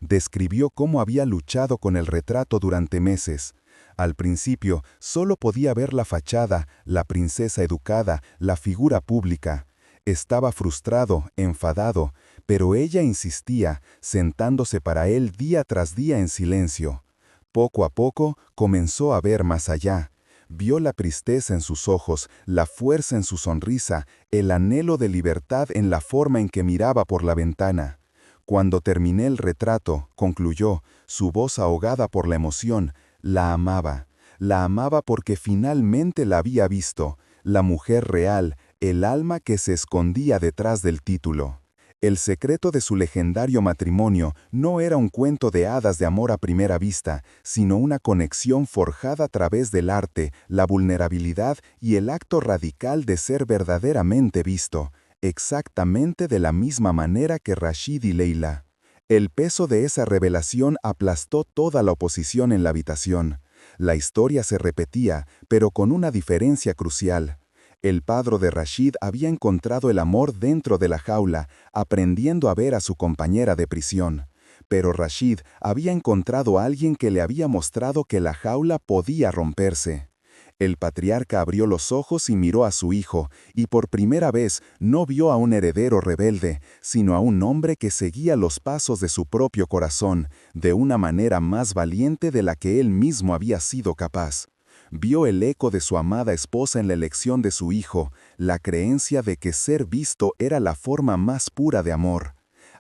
Describió cómo había luchado con el retrato durante meses. Al principio solo podía ver la fachada, la princesa educada, la figura pública. Estaba frustrado, enfadado, pero ella insistía, sentándose para él día tras día en silencio. Poco a poco comenzó a ver más allá. Vio la tristeza en sus ojos, la fuerza en su sonrisa, el anhelo de libertad en la forma en que miraba por la ventana. «Cuando terminé el retrato», concluyó, su voz ahogada por la emoción, «la amaba. La amaba porque finalmente la había visto, la mujer real, el alma que se escondía detrás del título». El secreto de su legendario matrimonio no era un cuento de hadas de amor a primera vista, sino una conexión forjada a través del arte, la vulnerabilidad y el acto radical de ser verdaderamente visto, exactamente de la misma manera que Rashid y Leila. El peso de esa revelación aplastó toda la oposición en la habitación. La historia se repetía, pero con una diferencia crucial. El padre de Rashid había encontrado el amor dentro de la jaula, aprendiendo a ver a su compañera de prisión. Pero Rashid había encontrado a alguien que le había mostrado que la jaula podía romperse. El patriarca abrió los ojos y miró a su hijo, y por primera vez no vio a un heredero rebelde, sino a un hombre que seguía los pasos de su propio corazón, de una manera más valiente de la que él mismo había sido capaz. Vio el eco de su amada esposa en la elección de su hijo, la creencia de que ser visto era la forma más pura de amor.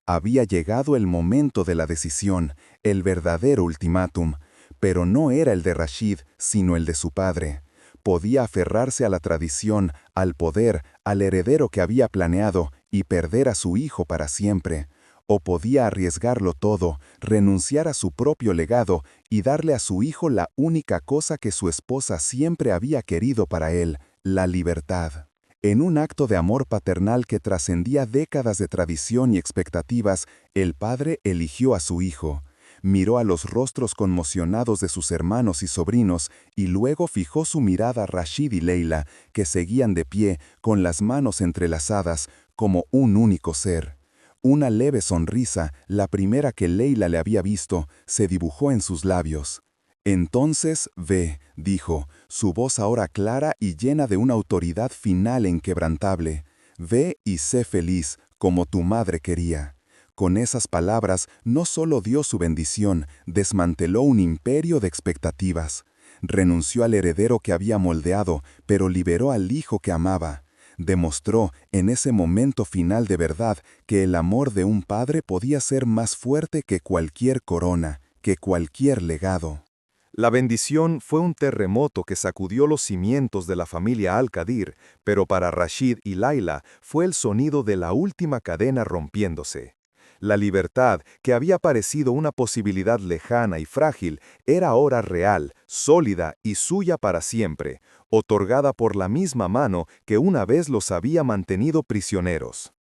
Había llegado el momento de la decisión, el verdadero ultimátum, pero no era el de Rashid, sino el de su padre. Podía aferrarse a la tradición, al poder, al heredero que había planeado y perder a su hijo para siempre. O podía arriesgarlo todo, renunciar a su propio legado y darle a su hijo la única cosa que su esposa siempre había querido para él, la libertad. En un acto de amor paternal que trascendía décadas de tradición y expectativas, el padre eligió a su hijo. Miró a los rostros conmocionados de sus hermanos y sobrinos y luego fijó su mirada a Rashid y Leila, que seguían de pie, con las manos entrelazadas, como un único ser. Una leve sonrisa, la primera que Leila le había visto, se dibujó en sus labios. «Entonces ve», dijo, su voz ahora clara y llena de una autoridad final e inquebrantable. «Ve y sé feliz, como tu madre quería». Con esas palabras, no solo dio su bendición, desmanteló un imperio de expectativas. Renunció al heredero que había moldeado, pero liberó al hijo que amaba. Demostró, en ese momento final de verdad, que el amor de un padre podía ser más fuerte que cualquier corona, que cualquier legado. La bendición fue un terremoto que sacudió los cimientos de la familia Al-Qadir, pero para Rashid y Laila fue el sonido de la última cadena rompiéndose. La libertad, que había parecido una posibilidad lejana y frágil, era ahora real, sólida y suya para siempre, otorgada por la misma mano que una vez los había mantenido prisioneros.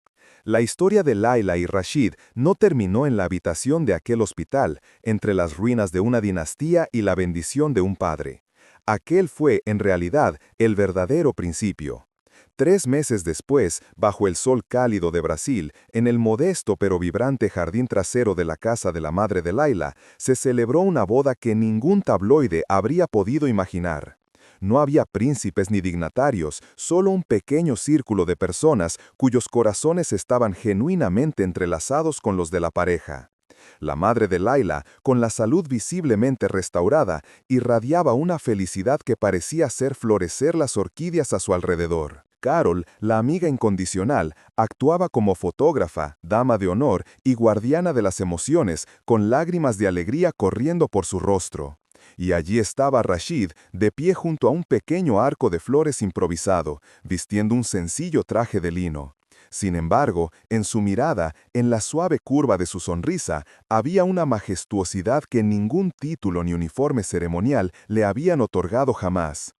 La historia de Laila y Rashid no terminó en la habitación de aquel hospital, entre las ruinas de una dinastía y la bendición de un padre. Aquel fue, en realidad, el verdadero principio. 3 meses después, bajo el sol cálido de Brasil, en el modesto pero vibrante jardín trasero de la casa de la madre de Laila, se celebró una boda que ningún tabloide habría podido imaginar. No había príncipes ni dignatarios, solo un pequeño círculo de personas cuyos corazones estaban genuinamente entrelazados con los de la pareja. La madre de Laila, con la salud visiblemente restaurada, irradiaba una felicidad que parecía hacer florecer las orquídeas a su alrededor. Carol, la amiga incondicional, actuaba como fotógrafa, dama de honor y guardiana de las emociones, con lágrimas de alegría corriendo por su rostro. Y allí estaba Rashid, de pie junto a un pequeño arco de flores improvisado, vistiendo un sencillo traje de lino. Sin embargo, en su mirada, en la suave curva de su sonrisa, había una majestuosidad que ningún título ni uniforme ceremonial le habían otorgado jamás.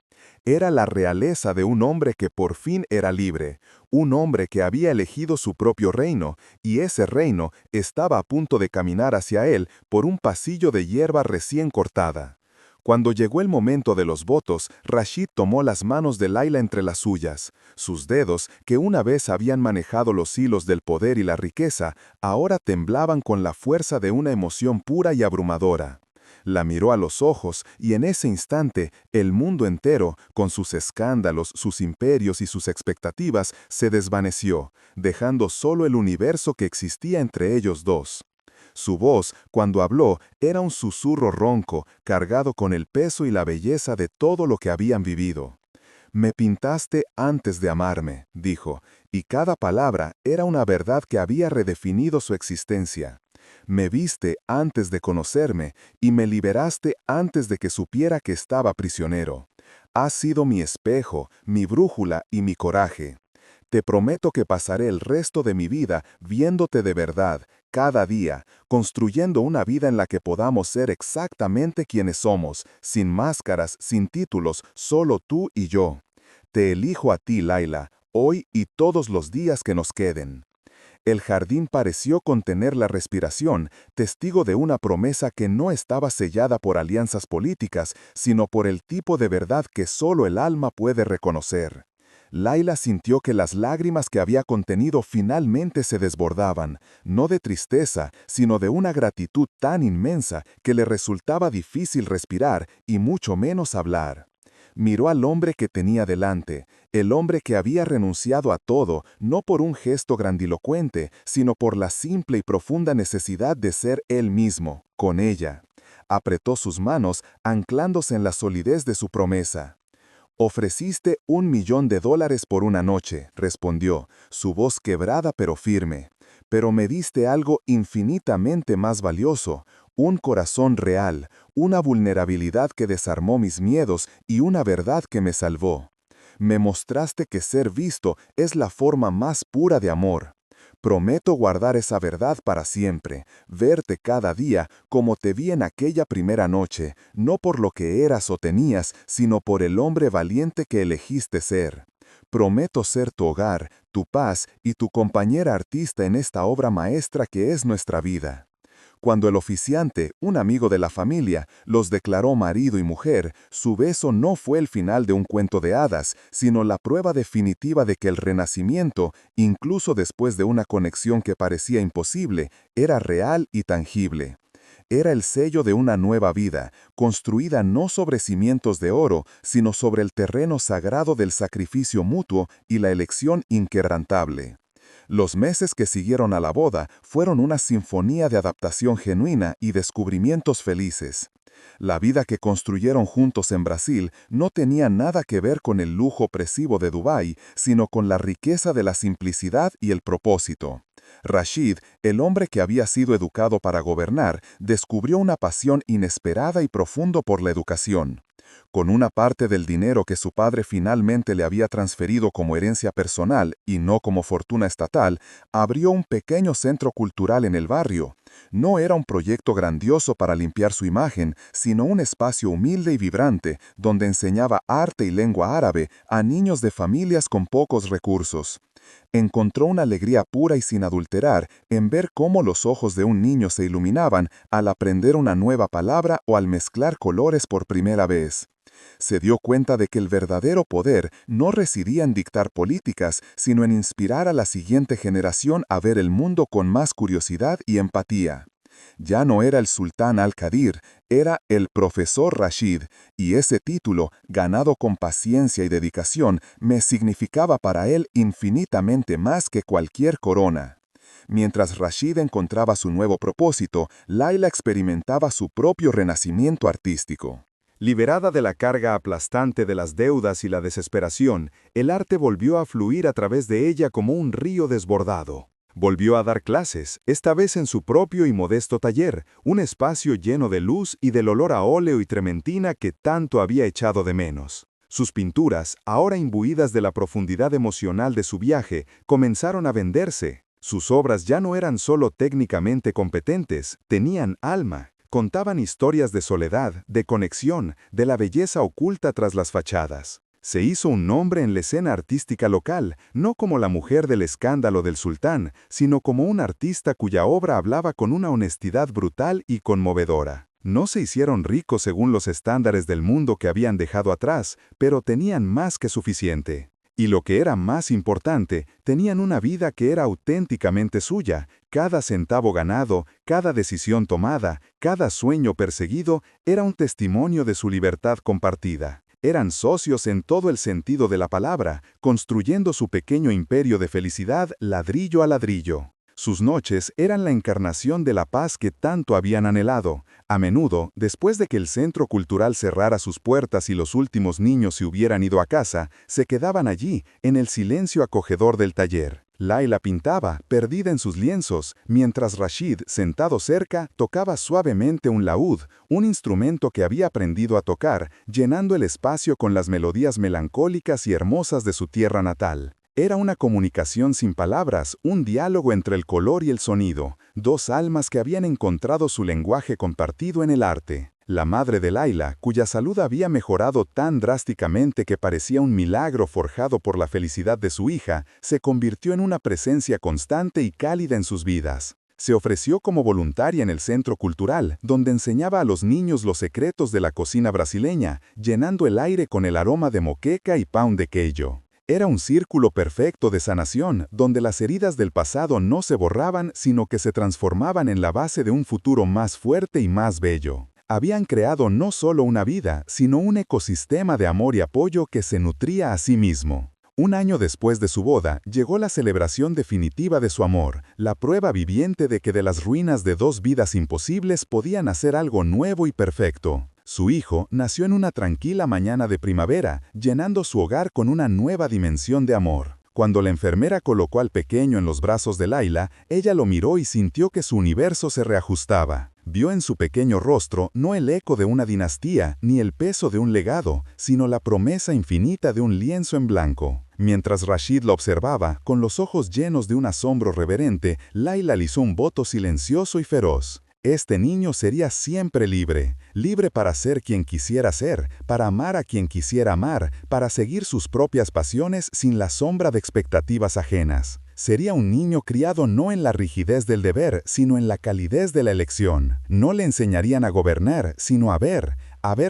Era la realeza de un hombre que por fin era libre, un hombre que había elegido su propio reino, y ese reino estaba a punto de caminar hacia él por un pasillo de hierba recién cortada. Cuando llegó el momento de los votos, Rashid tomó las manos de Laila entre las suyas. Sus dedos, que una vez habían manejado los hilos del poder y la riqueza, ahora temblaban con la fuerza de una emoción pura y abrumadora. La miró a los ojos y en ese instante el mundo entero, con sus escándalos, sus imperios y sus expectativas, se desvaneció, dejando solo el universo que existía entre ellos dos. Su voz, cuando habló, era un susurro ronco, cargado con el peso y la belleza de todo lo que habían vivido. «Me pintaste antes de amarme», dijo, y cada palabra era una verdad que había redefinido su existencia. «Me viste antes de conocerme y me liberaste antes de que supiera que estaba prisionero. Has sido mi espejo, mi brújula y mi coraje. Te prometo que pasaré el resto de mi vida viéndote de verdad, cada día, construyendo una vida en la que podamos ser exactamente quienes somos, sin máscaras, sin títulos, solo tú y yo. Te elijo a ti, Laila, hoy y todos los días que nos queden». El jardín pareció contener la respiración, testigo de una promesa que no estaba sellada por alianzas políticas, sino por el tipo de verdad que solo el alma puede reconocer. Laila sintió que las lágrimas que había contenido finalmente se desbordaban, no de tristeza, sino de una gratitud tan inmensa que le resultaba difícil respirar y mucho menos hablar. Miró al hombre que tenía delante, el hombre que había renunciado a todo, no por un gesto grandilocuente, sino por la simple y profunda necesidad de ser él mismo, con ella. Apretó sus manos, anclándose en la solidez de su promesa. «Ofreciste $1.000.000 por una noche», respondió, su voz quebrada pero firme. «Pero me diste algo infinitamente más valioso, un corazón real, una vulnerabilidad que desarmó mis miedos y una verdad que me salvó. Me mostraste que ser visto es la forma más pura de amor. Prometo guardar esa verdad para siempre, verte cada día como te vi en aquella primera noche, no por lo que eras o tenías, sino por el hombre valiente que elegiste ser. Prometo ser tu hogar, tu paz y tu compañera artista en esta obra maestra que es nuestra vida». Cuando el oficiante, un amigo de la familia, los declaró marido y mujer, su beso no fue el final de un cuento de hadas, sino la prueba definitiva de que el renacimiento, incluso después de una conexión que parecía imposible, era real y tangible. Era el sello de una nueva vida, construida no sobre cimientos de oro, sino sobre el terreno sagrado del sacrificio mutuo y la elección inquebrantable. Los meses que siguieron a la boda fueron una sinfonía de adaptación genuina y descubrimientos felices. La vida que construyeron juntos en Brasil no tenía nada que ver con el lujo opresivo de Dubái, sino con la riqueza de la simplicidad y el propósito. Rashid, el hombre que había sido educado para gobernar, descubrió una pasión inesperada y profundo por la educación. Con una parte del dinero que su padre finalmente le había transferido como herencia personal y no como fortuna estatal, abrió un pequeño centro cultural en el barrio. No era un proyecto grandioso para limpiar su imagen, sino un espacio humilde y vibrante, donde enseñaba arte y lengua árabe a niños de familias con pocos recursos. Encontró una alegría pura y sin adulterar en ver cómo los ojos de un niño se iluminaban al aprender una nueva palabra o al mezclar colores por primera vez. Se dio cuenta de que el verdadero poder no residía en dictar políticas, sino en inspirar a la siguiente generación a ver el mundo con más curiosidad y empatía. Ya no era el sultán Al-Qadir, era el profesor Rashid, y ese título, ganado con paciencia y dedicación, me significaba para él infinitamente más que cualquier corona. Mientras Rashid encontraba su nuevo propósito, Laila experimentaba su propio renacimiento artístico. Liberada de la carga aplastante de las deudas y la desesperación, el arte volvió a fluir a través de ella como un río desbordado. Volvió a dar clases, esta vez en su propio y modesto taller, un espacio lleno de luz y del olor a óleo y trementina que tanto había echado de menos. Sus pinturas, ahora imbuidas de la profundidad emocional de su viaje, comenzaron a venderse. Sus obras ya no eran solo técnicamente competentes, tenían alma. Contaban historias de soledad, de conexión, de la belleza oculta tras las fachadas. Se hizo un nombre en la escena artística local, no como la mujer del escándalo del sultán, sino como un artista cuya obra hablaba con una honestidad brutal y conmovedora. No se hicieron ricos según los estándares del mundo que habían dejado atrás, pero tenían más que suficiente. Y lo que era más importante, tenían una vida que era auténticamente suya. Cada centavo ganado, cada decisión tomada, cada sueño perseguido, era un testimonio de su libertad compartida. Eran socios en todo el sentido de la palabra, construyendo su pequeño imperio de felicidad ladrillo a ladrillo. Sus noches eran la encarnación de la paz que tanto habían anhelado. A menudo, después de que el centro cultural cerrara sus puertas y los últimos niños se hubieran ido a casa, se quedaban allí, en el silencio acogedor del taller. Laila pintaba, perdida en sus lienzos, mientras Rashid, sentado cerca, tocaba suavemente un laúd, un instrumento que había aprendido a tocar, llenando el espacio con las melodías melancólicas y hermosas de su tierra natal. Era una comunicación sin palabras, un diálogo entre el color y el sonido, dos almas que habían encontrado su lenguaje compartido en el arte. La madre de Laila, cuya salud había mejorado tan drásticamente que parecía un milagro forjado por la felicidad de su hija, se convirtió en una presencia constante y cálida en sus vidas. Se ofreció como voluntaria en el centro cultural, donde enseñaba a los niños los secretos de la cocina brasileña, llenando el aire con el aroma de moqueca y pão de queijo. Era un círculo perfecto de sanación, donde las heridas del pasado no se borraban, sino que se transformaban en la base de un futuro más fuerte y más bello. Habían creado no solo una vida, sino un ecosistema de amor y apoyo que se nutría a sí mismo. Un año después de su boda, llegó la celebración definitiva de su amor, la prueba viviente de que de las ruinas de dos vidas imposibles podían hacer algo nuevo y perfecto. Su hijo nació en una tranquila mañana de primavera, llenando su hogar con una nueva dimensión de amor. Cuando la enfermera colocó al pequeño en los brazos de Laila, ella lo miró y sintió que su universo se reajustaba. Vio en su pequeño rostro no el eco de una dinastía ni el peso de un legado, sino la promesa infinita de un lienzo en blanco. Mientras Rashid lo observaba, con los ojos llenos de un asombro reverente, Laila le hizo un voto silencioso y feroz. Este niño sería siempre libre, libre para ser quien quisiera ser, para amar a quien quisiera amar, para seguir sus propias pasiones sin la sombra de expectativas ajenas. Sería un niño criado no en la rigidez del deber, sino en la calidez de la elección. No le enseñarían a gobernar, sino a ver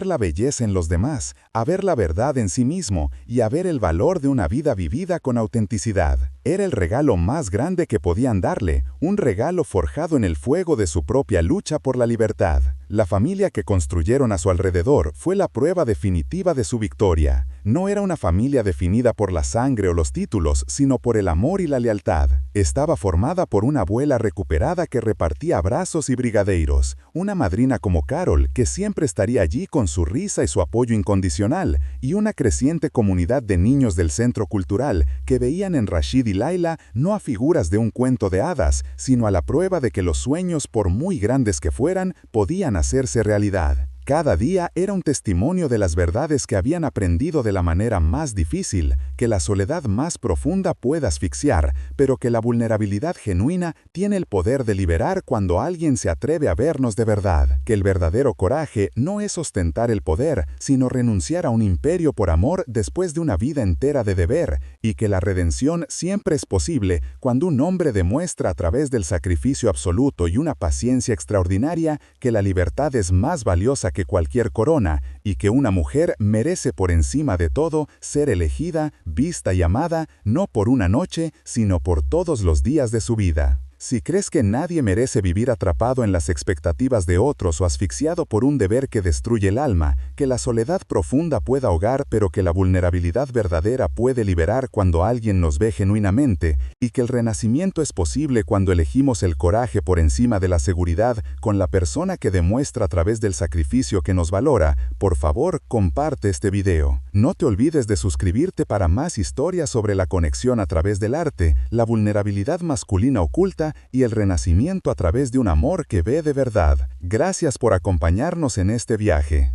la belleza en los demás, a ver la verdad en sí mismo y a ver el valor de una vida vivida con autenticidad. Era el regalo más grande que podían darle, un regalo forjado en el fuego de su propia lucha por la libertad. La familia que construyeron a su alrededor fue la prueba definitiva de su victoria. No era una familia definida por la sangre o los títulos, sino por el amor y la lealtad. Estaba formada por una abuela recuperada que repartía abrazos y brigadeiros, una madrina como Carol, que siempre estaría allí con su risa y su apoyo incondicional, y una creciente comunidad de niños del centro cultural que veían en Rashid y Laila no a figuras de un cuento de hadas, sino a la prueba de que los sueños, por muy grandes que fueran, podían hacerse realidad. Cada día era un testimonio de las verdades que habían aprendido de la manera más difícil, que la soledad más profunda puede asfixiar, pero que la vulnerabilidad genuina tiene el poder de liberar cuando alguien se atreve a vernos de verdad, que el verdadero coraje no es ostentar el poder, sino renunciar a un imperio por amor después de una vida entera de deber, y que la redención siempre es posible cuando un hombre demuestra a través del sacrificio absoluto y una paciencia extraordinaria que la libertad es más valiosa que cualquier corona y que una mujer merece por encima de todo ser elegida, vista y amada no por una noche, sino por todos los días de su vida. Si crees que nadie merece vivir atrapado en las expectativas de otros o asfixiado por un deber que destruye el alma, que la soledad profunda pueda ahogar pero que la vulnerabilidad verdadera puede liberar cuando alguien nos ve genuinamente, y que el renacimiento es posible cuando elegimos el coraje por encima de la seguridad con la persona que demuestra a través del sacrificio que nos valora, por favor, comparte este video. No te olvides de suscribirte para más historias sobre la conexión a través del arte, la vulnerabilidad masculina oculta y el renacimiento a través de un amor que ve de verdad. Gracias por acompañarnos en este viaje.